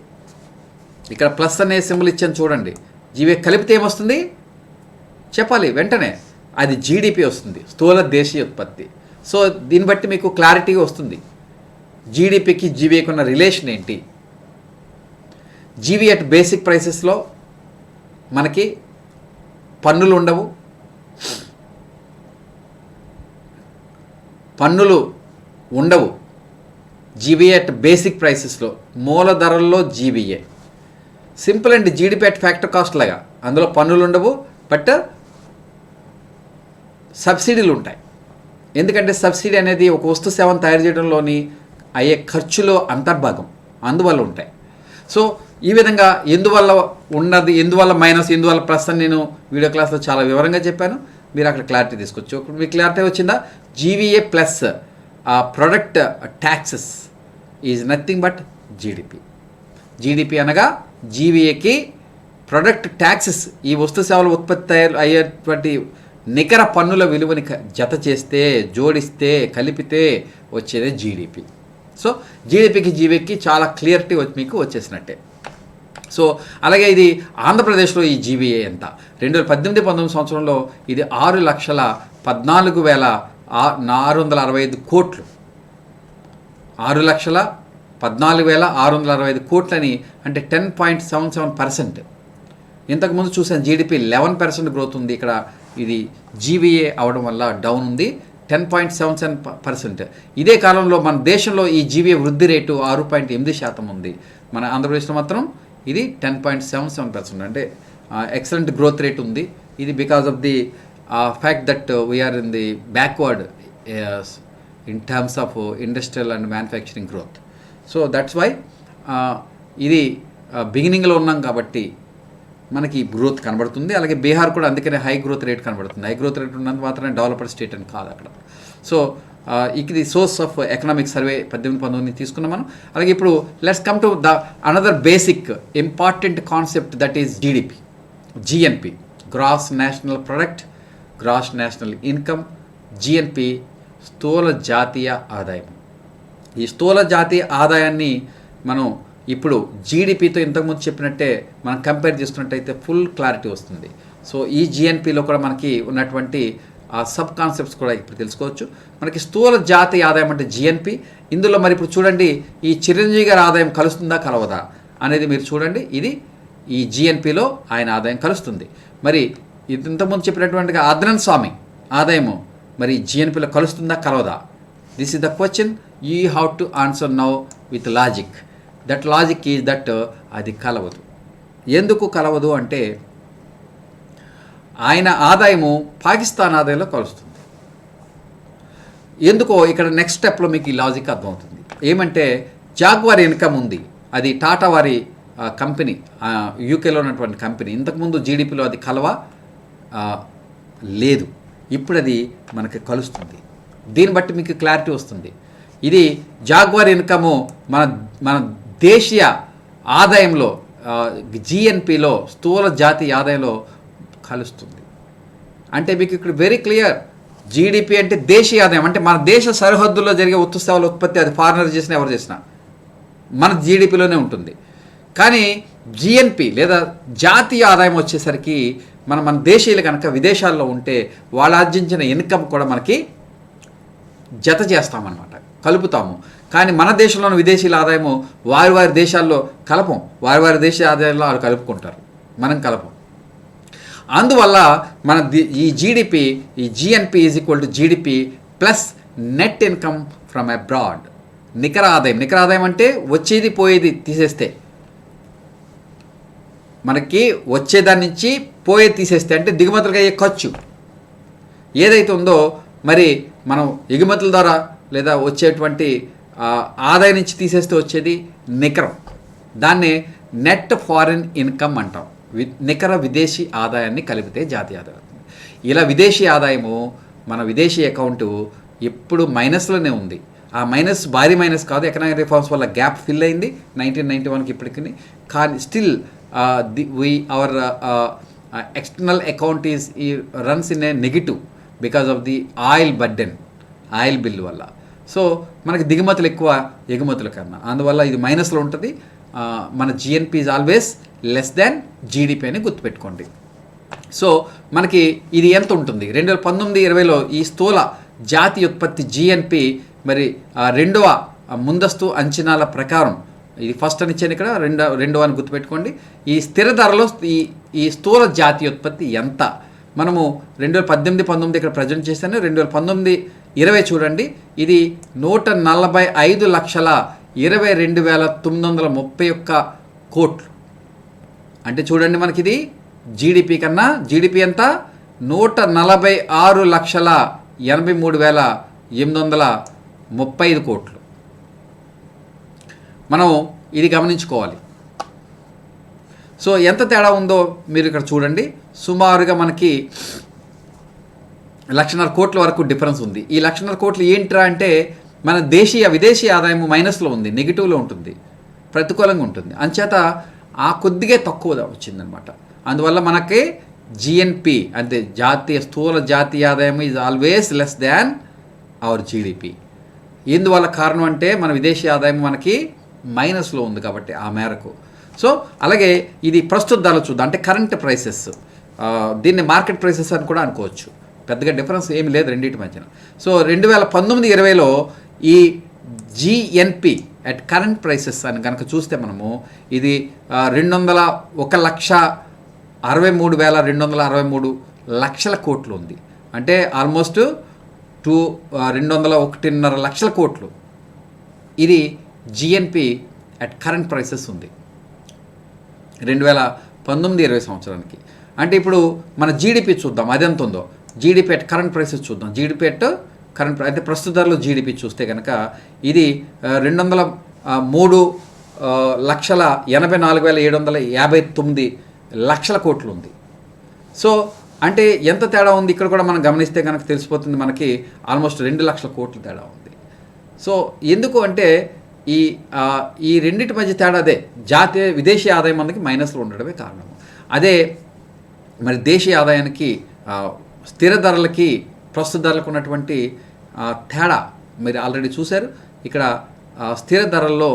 ఇక్కడ ప్లస్ అనే సింబల్ ఇచ్చాను చూడండి, జీవీఏ కలిపితే ఏమొస్తుంది చెప్పాలి వెంటనే, అది జీడిపి వస్తుంది, స్థూల దేశీయ ఉత్పత్తి. సో దీన్ని బట్టి మీకు క్లారిటీగా వస్తుంది జీడిపికి జీవీఏకి ఉన్న రిలేషన్ ఏంటి. జీవీ అట్ బేసిక్ ప్రైసెస్లో మనకి పన్నులు ఉండవు, జీవీ అట్ బేసిక్ ప్రైసెస్లో మూల ధరల్లో జీవీఏ సింపుల్ అండి. జీడిపి అట్ ఫ్యాక్టర్ కాస్ట్ లాగా అందులో పన్నులు ఉండవు, బట్ సబ్సిడీలు ఉంటాయి. ఎందుకంటే సబ్సిడీ అనేది ఒక వస్తు సేవను తయారు చేయడంలోని అయ్యే ఖర్చులో అంతర్భాగం, అందువల్ల ఉంటాయి. సో ఈ విధంగా ఎందువల్ల ఉన్నది, ఎందువల్ల మైనస్, ఎందువల్ల ప్లస్ అని నేను వీడియో క్లాస్లో చాలా వివరంగా చెప్పాను. మీరు అక్కడ క్లారిటీ తీసుకోవచ్చు. మీకు క్లారిటీ వచ్చిందా? GVA plus product taxes is nothing but GDP. GDP అనగా జీవీఏకి ప్రొడక్ట్ ట్యాక్సెస్, ఈ వస్తు సేవల ఉత్పత్తి అయ్యేటువంటి నికర పన్నుల విలువని జత చేస్తే, జోడిస్తే, కలిపితే వచ్చేదే జీడిపి. సో జీడిపికి జీవికి చాలా క్లియరిటీ మీకు వచ్చేసినట్టే. సో అలాగే ఇది ఆంధ్రప్రదేశ్లో ఈ జీవీఏ ఎంత 2018-19 సంవత్సరంలో ఇది 6,14,665 కోట్లు. 6,14,665 కోట్లని అంటే 10.77%. ఇంతకుముందు చూసాను జీడిపి 11% గ్రోత్ ఉంది. ఇక్కడ ఇది జీవీఏ అవడం వల్ల డౌన్ ఉంది, 10.77%. ఇదే కాలంలో మన దేశంలో ఈ జీవీఏ వృద్ధి రేటు 6.8% ఉంది. మన ఆంధ్రప్రదేశ్లో మాత్రం ఇది 10.77%. అంటే ఎక్సలెంట్ గ్రోత్ రేట్ ఉంది. ఇది because of the fact that we are in the backward in terms of industrial and manufacturing growth. So that's why ఇది బిగినింగ్లో ఉన్నాం కాబట్టి మనకి గ్రోత్ కనబడుతుంది. అలాగే బీహార్ కూడా అందుకనే హై గ్రోత్ రేట్ కనబడుతుంది. హై గ్రోత్ రేట్ ఉన్నంత మాత్రమే డెవలప్డ్ స్టేట్ అని కాదు అక్కడ. సో ఇది సోర్స్ ఆఫ్ ఎకనామిక్ సర్వే 18-19 తీసుకున్నాం మనం. అలాగే ఇప్పుడు let's come to the another basic important concept that is GDP, GNP, gross national product, gross national income. GNP స్థూల జాతీయ ఆదాయం. ఈ స్థూల జాతీయ ఆదాయాన్ని మనం ఇప్పుడు జీడిపితో ఇంతకుముందు చెప్పినట్టే మనం కంపేర్ చేసుకున్నట్టయితే ఫుల్ క్లారిటీ వస్తుంది. సో ఈ జిఎన్పిలో కూడా మనకి ఉన్నటువంటి ఆ సబ్ కాన్సెప్ట్స్ కూడా ఇప్పుడు తెలుసుకోవచ్చు. మనకి స్థూల జాతీయ ఆదాయం అంటే జిఎన్పి. ఇందులో మరి ఇప్పుడు చూడండి ఈ చిరంజీవి గారి ఆదాయం కలుస్తుందా కలవదా అనేది మీరు చూడండి. ఇది ఈ జిఎన్పిలో ఆయన ఆదాయం కలుస్తుంది. మరి ఇంతకుముందు చెప్పినటువంటి అదనన్ స్వామి ఆదాయము మరి జిఎన్పిలో కలుస్తుందా కలవదా? This is the question you have to answer now with logic. That logic is that అది కలవదు. ఎందుకు కలవదు అంటే ఆయన ఆదాయము పాకిస్తాన్ ఆదాయంలో కలుస్తుంది. ఎందుకో ఇక్కడ నెక్స్ట్ స్టెప్లో మీకు ఈ లాజిక్ అర్థమవుతుంది. ఏమంటే జాగ్వార్ ఇన్కమ్ ఉంది, అది టాటా వారి కంపెనీ, యూకేలో ఉన్నటువంటి కంపెనీ. ఇంతకుముందు జీడిపిలో అది కలవ లేదు, ఇప్పుడు అది మనకి కలుస్తుంది. దీన్ని బట్టి మీకు క్లారిటీ వస్తుంది. ఇది జాగ్వార్ ఇన్కము మన దేశీయ ఆదాయంలో జిఎన్పిలో స్థూల జాతీయ ఆదాయంలో కలుస్తుంది. అంటే మీకు ఇక్కడ వెరీ క్లియర్, జీడిపి అంటే దేశీయ ఆదాయం, అంటే మన దేశ సరిహద్దుల్లో జరిగే సేవల ఉత్పత్తి, అది ఫారినర్ చేసినా ఎవరు చేసినా మన జీడిపిలోనే ఉంటుంది. కానీ జిఎన్పి లేదా జాతీయ ఆదాయం వచ్చేసరికి మన దేశీయులు కనుక విదేశాల్లో ఉంటే వాళ్ళు ఆర్జించిన ఇన్కమ్ కూడా మనకి జత చేస్తామన్నమాట, కలుపుతాము. కానీ మన దేశంలోని విదేశీయుల ఆదాయము వారి దేశాల్లో కలపం, వారి దేశ ఆదాయంలో వాళ్ళు కలుపుకుంటారు, మనం కలపం. అందువల్ల మన ఈ జీడిపి, ఈ GNP is equal to GDP plus net income from abroad. నికర ఆదాయం అంటే వచ్చేది పోయేది తీసేస్తే, మనకి వచ్చేదాని నుంచి పోయేది తీసేస్తే అంటే దిగుమతులుగా అయ్యే ఖర్చు ఏదైతే ఉందో మరి మనం ఎగుమతుల ద్వారా లేదా వచ్చేటువంటి ఆదాయం నుంచి తీసేస్తే వచ్చేది నికరం. దాన్నే నెట్ ఫారిన్ ఇన్కమ్ అంటాం. నికర విదేశీ ఆదాయాన్ని కలిపితే జాతీయ ఆదాయం. ఇలా విదేశీ ఆదాయము మన విదేశీ అకౌంటు ఎప్పుడు మైనస్లోనే ఉంది. ఆ మైనస్ భారీ మైనస్ కాదు, ఎకనామిక్ రిఫార్మ్స్ వల్ల గ్యాప్ ఫిల్ అయింది 1991కి ఇప్పటికి. కానీ still our external account runs in a negative because of the oil burden, oil bill వల్ల. సో మనకి దిగుమతులు ఎక్కువ ఎగుమతుల కన్నా, అందువల్ల ఇది మైనస్లో ఉంటుంది. మన GNP is always less than GDP అని గుర్తుపెట్టుకోండి. సో మనకి ఇది ఎంత ఉంటుంది 2019-20లో ఈ స్థూల జాతీయ ఉత్పత్తి జిఎన్పి మరి రెండవ ముందస్తు అంచనాల ప్రకారం, ఇది ఫస్ట్ అని ఇచ్చాను ఇక్కడ, రెండవ అని గుర్తుపెట్టుకోండి. ఈ స్థిర ధరలో ఈ స్థూల జాతీయ ఉత్పత్తి ఎంత మనము 2018-19 ఇక్కడ ప్రజెంట్ చేశాను. 2019-20 చూడండి, ఇది 145,22,931 కోట్లు. అంటే చూడండి మనకి ఇది జీడిపి కన్నా, జీడిపి ఎంత 146,83,835 కోట్లు. మనం ఇది గమనించుకోవాలి. సో ఎంత తేడా ఉందో మీరు ఇక్కడ చూడండి. సుమారుగా మనకి 1,50,000 కోట్ల వరకు డిఫరెన్స్ ఉంది. ఈ 1,50,000 కోట్లు ఏంట్రా అంటే మన విదేశీ ఆదాయం మైనస్లో ఉంది, నెగిటివ్లో ఉంటుంది, ప్రతికూలంగా ఉంటుంది. అంచేత ఆ కొద్దిగా తక్కువ వచ్చిందనమాట. అందువల్ల మనకి జిఎన్పి అంటే స్థూల జాతీయ ఆదాయం is always less than hour GDP. ఎందువల్ల కారణం అంటే మన విదేశీ ఆదాయం మనకి మైనస్లో ఉంది కాబట్టి ఆ మేరకు. సో అలాగే ఇది ప్రస్తుత ధరలు చూద్దాం, అంటే కరెంట్ ప్రైసెస్. దీన్ని మార్కెట్ ప్రైసెస్ అని కూడా అనుకోవచ్చు, పెద్దగా డిఫరెన్స్ ఏమి లేదు రెండింటి మధ్యన. సో 2019-20లో ఈ జిఎన్పి అట్ కరెంట్ ప్రైసెస్ అని కనుక చూస్తే మనము ఇది 1,63,263 లక్షల కోట్లు ఉంది. అంటే ఆల్మోస్ట్ 201.5 లక్షల కోట్లు ఇది జిఎన్పి అట్ కరెంట్ ప్రైసెస్ ఉంది 2019-20 సంవత్సరానికి. అంటే ఇప్పుడు మన జీడిపి చూద్దాం, అది ఎంత ఉందో. జీడిపి అట్ కరెంట్ ప్రైసెస్ చూద్దాం. జీడిపి అట్ కరెంట్ అంటే ప్రస్తుత ధరలో జీడిపి చూస్తే కనుక ఇది 203,84,759 లక్షల కోట్లు ఉంది. సో అంటే ఎంత తేడా ఉంది ఇక్కడ కూడా మనం గమనిస్తే కనుక తెలిసిపోతుంది, మనకి ఆల్మోస్ట్ 2 లక్షల కోట్లు తేడా ఉంది. సో ఎందుకు అంటే ఈ రెండింటి మధ్య తేడా అదే, విదేశీ ఆదాయం మనకి మైనస్లో ఉండడమే కారణం. అదే మరి దేశీయ ఆదాయానికి స్థిర ధరలకి ప్రస్తుత ధరలకు ఉన్నటువంటి తేడా మీరు ఆల్రెడీ చూశారు. ఇక్కడ స్థిర ధరల్లో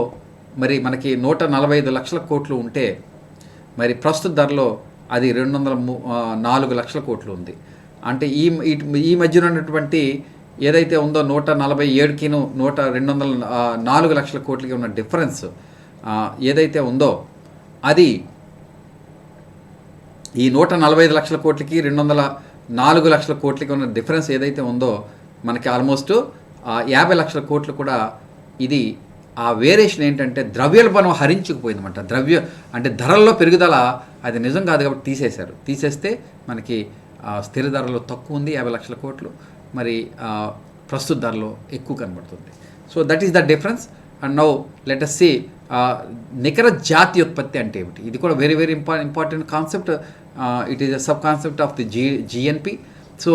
మరి మనకి 145 లక్షల కోట్లు ఉంటే మరి ప్రస్తుత ధరలో అది 204 లక్షల కోట్లు ఉంది. అంటే ఈ మధ్యన ఉన్నటువంటి ఏదైతే ఉందో 147కి 204 లక్షల కోట్లకి ఉన్న డిఫరెన్స్ ఏదైతే ఉందో అది ఈ 145 లక్షల కోట్లకి 204 లక్షల కోట్లకి ఉన్న డిఫరెన్స్ ఏదైతే ఉందో మనకి ఆల్మోస్ట్ 50 లక్షల కోట్లు కూడా ఇది ఆ వేరియేషన్ ఏంటంటే ద్రవ్యోల్బణం హరించుకుపోయిందన్నమాట. అంటే ధరల్లో పెరుగుదల అది నిజం కాదు కాబట్టి తీసేశారు. తీసేస్తే మనకి స్థిర ధరలో తక్కువ ఉంది 50 లక్షల కోట్లు, మరి ప్రస్తుత ధరలో ఎక్కువ కనబడుతుంది. So that is the difference. And now let us see నికర జాతీయోత్పత్తి అంటే ఏమిటి. ఇది కూడా very very important concept. It is a sub concept of the GNP. So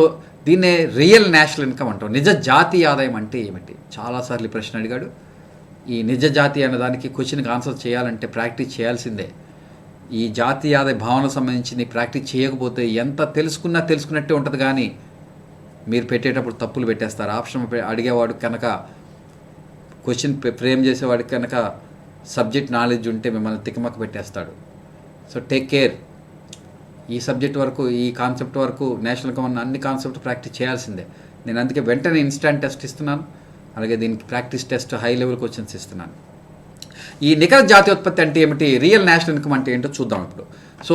దీన్నే రియల్ నేషనల్ ఇన్కమ్ అంటాం. నిజ జాతీయ ఆదాయం అంటే ఏమిటి, చాలాసార్లు ప్రశ్న అడిగాడు. ఈ నిజ జాతీయ అనే దానికి క్వశ్చన్కి ఆన్సర్ చేయాలంటే ప్రాక్టీస్ చేయాల్సిందే. ఈ జాతీయ ఆదాయ భావనకు సంబంధించి ప్రాక్టీస్ చేయకపోతే ఎంత తెలుసుకున్నట్టే ఉంటుంది, కానీ మీరు పెట్టేటప్పుడు తప్పులు పెట్టేస్తారు. ఆప్షన్ అడిగేవాడు కనుక, క్వశ్చన్ ఫ్రేమ్ చేసేవాడికి కనుక సబ్జెక్ట్ నాలెడ్జ్ ఉంటే మిమ్మల్ని తికమక పెట్టేస్తాడు. So take care. ఈ సబ్జెక్ట్ వరకు, ఈ కాన్సెప్ట్ వరకు నేషనల్ ఇన్కమ్ అన్ని కాన్సెప్ట్ ప్రాక్టీస్ చేయాల్సిందే. నేను అందుకే వెంటనే ఇన్స్టాంట్ టెస్ట్ ఇస్తున్నాను, అలాగే దీనికి practice test high level questions ఇస్తున్నాను. ఈ నికర జాతీయోత్పత్తి అంటే ఏమిటి, రియల్ నేషనల్ ఇన్కమ్ అంటే ఏంటో చూద్దాం ఇప్పుడు. సో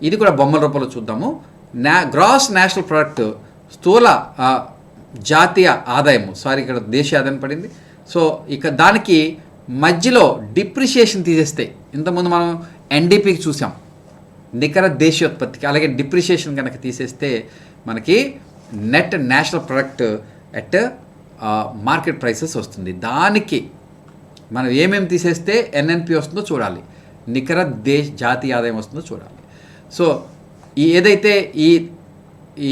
ఇది కూడా బొమ్మల రూపంలో చూద్దాము. గ్రాస్ నేషనల్ ప్రొడక్ట్, స్థూల జాతీయ ఆదాయము, ఇక్కడ దేశీయ ఆదాయం పడింది. సో ఇక దానికి మధ్యలో డిప్రిషియేషన్ తీసేస్తే, ఇంతకుముందు మనం ఎన్డీపీకి చూసాం నికర దేశీయోత్పత్తికి, అలాగే డిప్రిషియేషన్ కనుక తీసేస్తే మనకి net national product at market prices వస్తుంది. దానికి మనం ఏమేమి తీసేస్తే ఎన్ఎన్పి వస్తుందో చూడాలి, నికర జాతీయ ఆదాయం వస్తుందో చూడాలి. సో ఏదైతే ఈ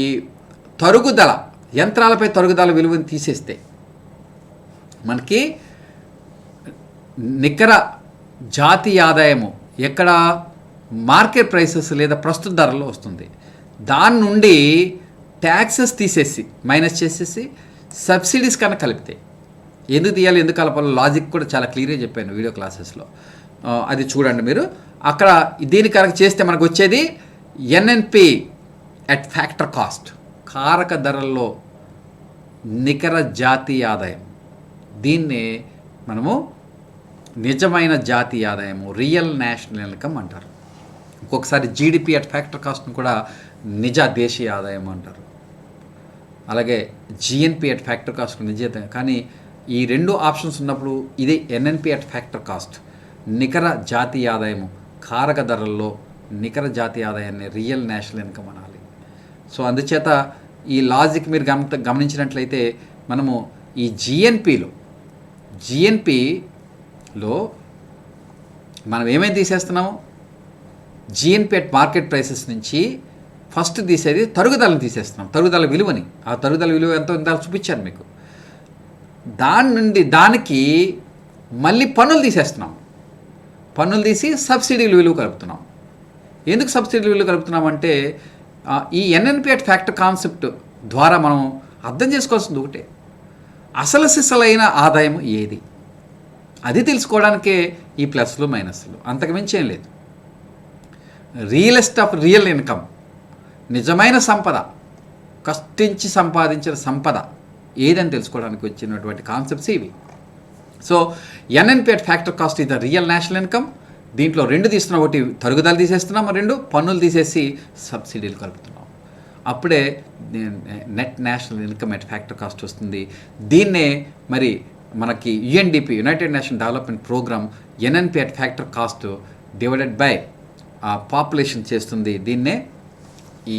తరుగుదల, యంత్రాలపై తరుగుదల విలువను తీసేస్తే మనకి నికర జాతీయ ఆదాయము ఎక్కడ మార్కెట్ ప్రైసెస్ లేదా ప్రస్తుత ధరలో వస్తుంది. దాని నుండి ట్యాక్సెస్ తీసేసి మైనస్ చేసేసి సబ్సిడీస్ కన్నా కలిపితే, ఎందుకు తీయాలి ఎందుకు కలపాలో లాజిక్ కూడా చాలా క్లియర్గా చెప్పాను వీడియో క్లాసెస్లో, అది చూడండి మీరు. అక్కడ దీని కనుక చేస్తే మనకు వచ్చేది ఎన్ఎన్పి అట్ ఫ్యాక్టర్ కాస్ట్, కారక ధరల్లో నికర జాతీయ ఆదాయం. దీన్నే మనము నిజమైన జాతీయ ఆదాయము, రియల్ నేషనల్ ఇన్కమ్ అంటారు. ఒక్కొక్కసారి జీడిపి అట్ ఫ్యాక్టర్ కాస్ట్ని కూడా నిజ దేశీయ ఆదాయం అంటారు. అలాగే జిఎన్పి అట్ ఫ్యాక్టర్ కాస్ట్ నిజ, కానీ ఈ రెండు ఆప్షన్స్ ఉన్నప్పుడు ఇది ఎన్ఎన్పి అట్ ఫ్యాక్టర్ కాస్ట్, నికర జాతీయ ఆదాయము, కారక ధరల్లో నికర జాతీయ ఆదాయాన్ని రియల్ నేషనల్ ఇన్కమ్ అనాలి. సో అందుచేత ఈ లాజిక్ మీరు గమనించినట్లయితే మనము ఈ జిఎన్పిలో మనం ఏమేమి తీసేస్తున్నాము, జిఎన్పి అట్ మార్కెట్ ప్రైసెస్ నుంచి ఫస్ట్ తీసేది తరుగుదలను తీసేస్తున్నాం, తరుగుదల విలువని. ఆ తరుగుదల విలువ ఎంతో ఇందాక చూపించాను మీకు. దానికి మళ్ళీ పన్నులు తీసేస్తున్నాం, పన్నులు తీసి సబ్సిడీల విలువ కలుపుతున్నాం. ఎందుకు సబ్సిడీల విలువ కలుపుతున్నాం అంటే ఈ ఎన్ఎన్పి అట్ ఫ్యాక్టర్ కాన్సెప్ట్ ద్వారా మనం అర్థం చేసుకోవాల్సింది ఒకటే, అసలు సిసలైన ఆదాయం ఏది, అది తెలుసుకోవడానికే ఈ ప్లస్లు మైనస్లు, అంతకుమించి ఏం లేదు. రియలెస్ట్ ఆఫ్ రియల్ ఇన్కమ్, నిజమైన సంపద, కష్టించి సంపాదించిన సంపద ఏదని తెలుసుకోవడానికి వచ్చినటువంటి కాన్సెప్ట్స్ ఇవి. So NNP at factor cost ఇది ద రియల్ నేషనల్ ఇన్కమ్. దీంట్లో రెండు తీస్తున్నాం, ఒకటి తరుగుదల తీసేస్తున్నాం, రెండు పన్నులు తీసేసి సబ్సిడీలు కలుపుతున్నాం. అప్పుడే net national income at factor cost వస్తుంది. దీన్నే మరి మనకి UNDP, United Nation Development Programme, NNP at factor cost divided by population చేస్తుంది. దీన్నే ఈ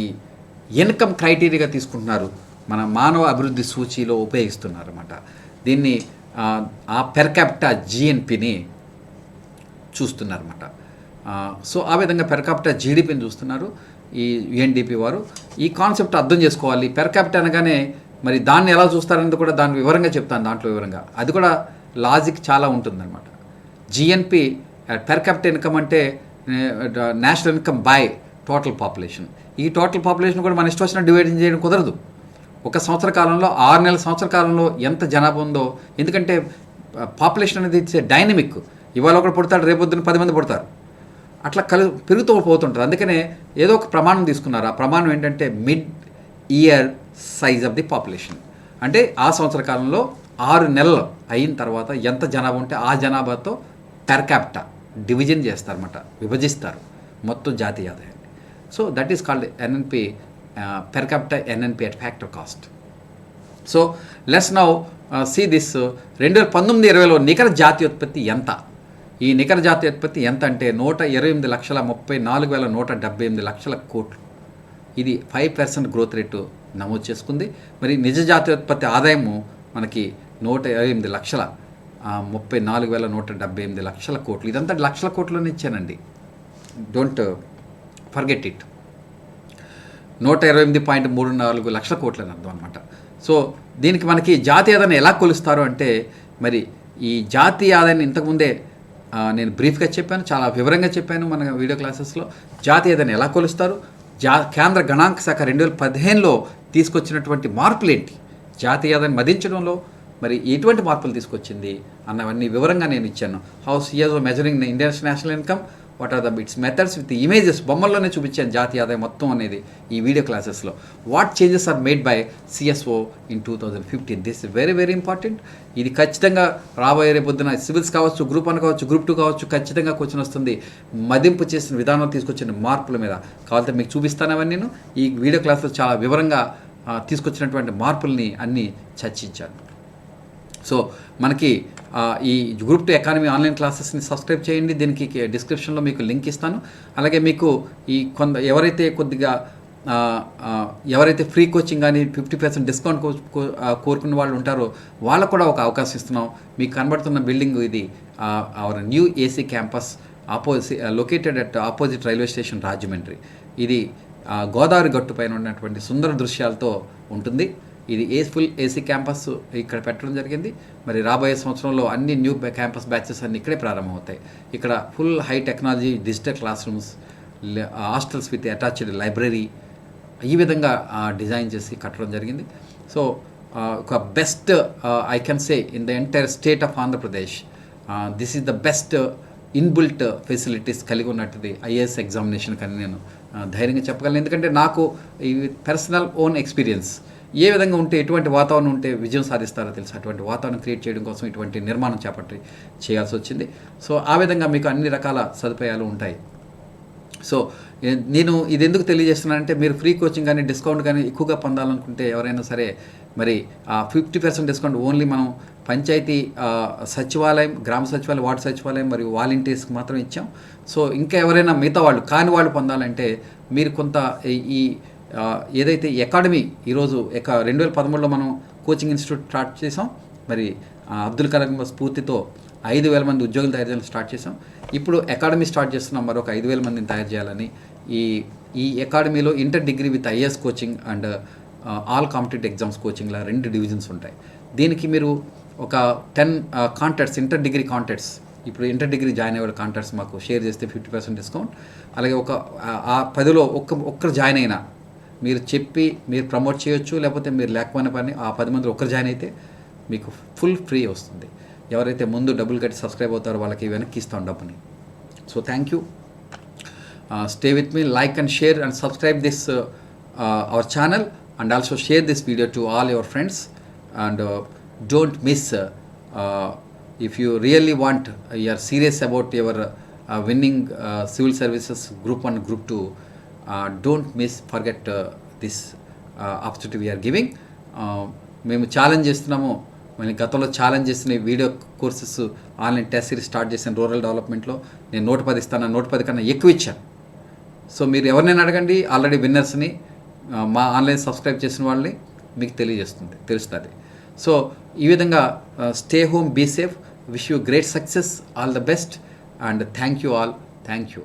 ఇన్కమ్ క్రైటీరియాగా తీసుకుంటున్నారు, మన మానవ అభివృద్ధి సూచీలో ఉపయోగిస్తున్నారు అన్నమాట. దీన్ని ఆ పెర్ క్యాపిటా జిఎన్పిని చూస్తున్నారన్నమాట. సో ఆ విధంగా పెర్ క్యాపిటా జీడిపిని చూస్తున్నారు ఈ యుఎన్డిపి వారు. ఈ కాన్సెప్ట్ అర్థం చేసుకోవాలి. పెర్ క్యాపిటా అనగానే మరి దాన్ని ఎలా చూస్తారనేది కూడా దాని వివరంగా చెప్తాను, దాంట్లో వివరంగా. అది కూడా లాజిక్ చాలా ఉంటుందన్నమాట. జిఎన్పి పెర్ క్యాపిటా ఇన్కమ్ అంటే national income by total population. ఈ టోటల్ పాపులేషన్ కూడా మన ఇష్టం వచ్చిన డివైడింగ్ చేయడం కుదరదు. ఒక సంవత్సర కాలంలో 6 నెలల సంవత్సర కాలంలో ఎంత జనాభా ఉందో, ఎందుకంటే పాపులేషన్ అనేది ఇట్స్ డైనమిక్. ఇవాళ ఒకడు పుడతాడు, రేపొద్దున 10 మంది పుడతారు, అట్లా పెరుగుతూ పోతుంటారు. అందుకనే ఏదో ఒక ప్రమాణం తీసుకున్నారు. ఆ ప్రమాణం ఏంటంటే mid year size of the population. అంటే ఆ సంవత్సర కాలంలో 6 నెలలు అయిన తర్వాత ఎంత జనాభా ఉంటే ఆ జనాభాతో పెర్ క్యాపిటా డివిజన్ చేస్తారన్నమాట, విభజిస్తారు మొత్తం జాతీయ ఆదాయాన్ని. So that is called NNP, per capita NNP at factor cost. So let's now see this. 2019-20లో నికర జాతీయోత్పత్తి ఎంత? ఈ నికర జాతీయోత్పత్తి ఎంత అంటే 128,34,178 కోట్లు. ఇది 5% గ్రోత్ రేటు నమోదు చేసుకుంది. మరి నిజ జాతీయోత్పత్తి ఆదాయము మనకి 128,34,178 కోట్లు. ఇదంతా లక్షల కోట్లోనే ఇచ్చానండి, డోంట్ ఫర్గెట్ ఇట్. 128.34 లక్షల కోట్లు అని అర్థం అనమాట. సో దీనికి మనకి జాతీయ ఆదాయాన్ని ఎలా కొలుస్తారు అంటే, మరి ఈ జాతీయ ఆదాయాన్ని ఇంతకుముందే నేను బ్రీఫ్గా చెప్పాను, చాలా వివరంగా చెప్పాను మన వీడియో క్లాసెస్లో. జాతీయ ఆదాయాన్ని ఎలా కొలుస్తారు, కేంద్ర గణాంక శాఖ 2015లో తీసుకొచ్చినటువంటి మార్పులు ఏంటి, జాతీయ ఆదాయాన్ని మదించడంలో మరి ఎటువంటి మార్పులు తీసుకొచ్చింది అన్నవన్నీ వివరంగా నేను ఇచ్చాను. How CSO measuring Indian national income, what are the its methods with images, బొమ్మల్లోనే చూపించాను జాతీయ ఆదాయం మొత్తం అనేది ఈ వీడియో క్లాసెస్లో. What changes are made by CSO in 2015. This very very important. ఇది ఖచ్చితంగా రాబోయే రేపొద్దున సివిల్స్ కావచ్చు, గ్రూప్ 1 కావచ్చు, గ్రూప్ 2 కావచ్చు, ఖచ్చితంగా క్వశ్చన్ వస్తుంది. మదింపు చేసిన విధానం తీసుకొచ్చిన మార్పుల మీద కావాలంటే మీకు చూపిస్తాను. అవన్నీ నేను ఈ వీడియో క్లాస్లో చాలా వివరంగా తీసుకొచ్చినటువంటి మార్పుల్ని అన్నీ చర్చించాను. సో మనకి ఈ గ్రూప్ 2 ఎకానమీ ఆన్లైన్ క్లాసెస్ని సబ్స్క్రైబ్ చేయండి. దీనికి డిస్క్రిప్షన్లో మీకు లింక్ ఇస్తాను. అలాగే మీకు ఈ ఎవరైతే ఫ్రీ కోచింగ్ కానీ 50% డిస్కౌంట్ కోరుకున్న వాళ్ళు ఉంటారో వాళ్ళకు కూడా ఒక అవకాశం ఇస్తున్నాం. మీకు కనబడుతున్న బిల్డింగ్ ఇది our new AC campus, located at opposite railway station Rajahmundry. ఇది గోదావరి గట్టు పైన ఉన్నటువంటి సుందర దృశ్యాలతో ఉంటుంది. ఇది ఫుల్ ఏసీ క్యాంపస్ ఇక్కడ పెట్టడం జరిగింది. మరి రాబోయే సంవత్సరంలో అన్ని న్యూ క్యాంపస్ బ్యాచెస్ అన్నీ ఇక్కడే ప్రారంభమవుతాయి. ఇక్కడ full high technology, digital class rooms, hostels with attached library, ఈ విధంగా డిజైన్ చేసి కట్టడం జరిగింది. సో ఒక best I can say in the entire state of Andhra Pradesh this is the best inbuilt facilities కలిగి ఉన్నట్టుది ఐఏఎస్ ఎగ్జామినేషన్ కానీ నేను ధైర్యంగా చెప్పగలను. ఎందుకంటే నాకు ఈ పర్సనల్ ఓన్ ఎక్స్పీరియన్స్, ఏ విధంగా ఉంటే ఎటువంటి వాతావరణం ఉంటే విజయం సాధిస్తారో తెలుసు. అటువంటి వాతావరణం క్రియేట్ చేయడం కోసం ఇటువంటి నిర్మాణం చేయాల్సి వచ్చింది. సో ఆ విధంగా మీకు అన్ని రకాల సదుపాయాలు ఉంటాయి. సో నేను ఇది ఎందుకు తెలియజేస్తున్నానంటే, మీరు ఫ్రీ కోచింగ్ కానీ డిస్కౌంట్ కానీ ఎక్కువగా పొందాలనుకుంటే ఎవరైనా సరే మరి 50% డిస్కౌంట్ ఓన్లీ మనం పంచాయతీ సచివాలయం, గ్రామ సచివాలయం, వార్డు సచివాలయం మరియు వాలంటీర్స్కి మాత్రం ఇచ్చాం. సో ఇంకా ఎవరైనా మిగతా వాళ్ళు కాని వాళ్ళు పొందాలంటే మీరు కొంత ఈ ఏదైతే అకాడమీ ఈరోజు 2013లో మనం కోచింగ్ ఇన్స్టిట్యూట్ స్టార్ట్ చేసాం. మరి అబ్దుల్ కలాం స్ఫూర్తితో 5,000 మంది ఉద్యోగులు తయారు చేయడం స్టార్ట్ చేసాం. ఇప్పుడు అకాడమీ స్టార్ట్ చేస్తున్నాం, మరొక 5,000 మందిని తయారు చేయాలని. ఈ అకాడమీలో inter degree with IAS coaching and all competitive exams కోచింగ్లా 2 డివిజన్స్ ఉంటాయి. దీనికి మీరు ఒక 10 కాంటాక్ట్స్, ఇంటర్ డిగ్రీ కాంటాక్ట్స్, ఇప్పుడు ఇంటర్ డిగ్రీ జాయిన్ అయ్యే కాంటాక్ట్స్ మాకు షేర్ చేస్తే 50% డిస్కౌంట్. అలాగే ఒక 10లో ఒక్కరు జాయిన్ అయినా మీరు చెప్పి మీరు ప్రమోట్ చేయొచ్చు, లేకపోతే మీరు లేకపోయిన పని ఆ 10 మందిలో ఒకరు జాయిన్ అయితే మీకు ఫుల్ ఫ్రీ వస్తుంది. ఎవరైతే ముందు డబ్బులు కట్టి సబ్స్క్రైబ్ అవుతారో వాళ్ళకి వెనక్కి ఇస్తాం డబ్బుని. So thank you. Stay with me, like and share and subscribe this our channel, and also share this video to all your friends, and don't miss if you really want, you are serious about your winning civil services group 1 group 2, don't forget this opportunity we are giving. మేము challenge చేస్తున్నాము, మేము గతంలో challenge చేసిన video courses online test series start చేశాను rural డెవలప్మెంట్లో. నేను 110 ఇస్తాను, 110 కన్నా ఎక్కువ ఇచ్చాను. సో మీరు ఎవరినైనా అడగండి, ఆల్రెడీ విన్నర్స్ని మా ఆన్లైన్ సబ్స్క్రైబ్ చేసిన వాళ్ళని మీకు తెలుస్తుంది. సో ఈ విధంగా stay home, be safe, wish you great success, all the best, and thank you all. Thank you.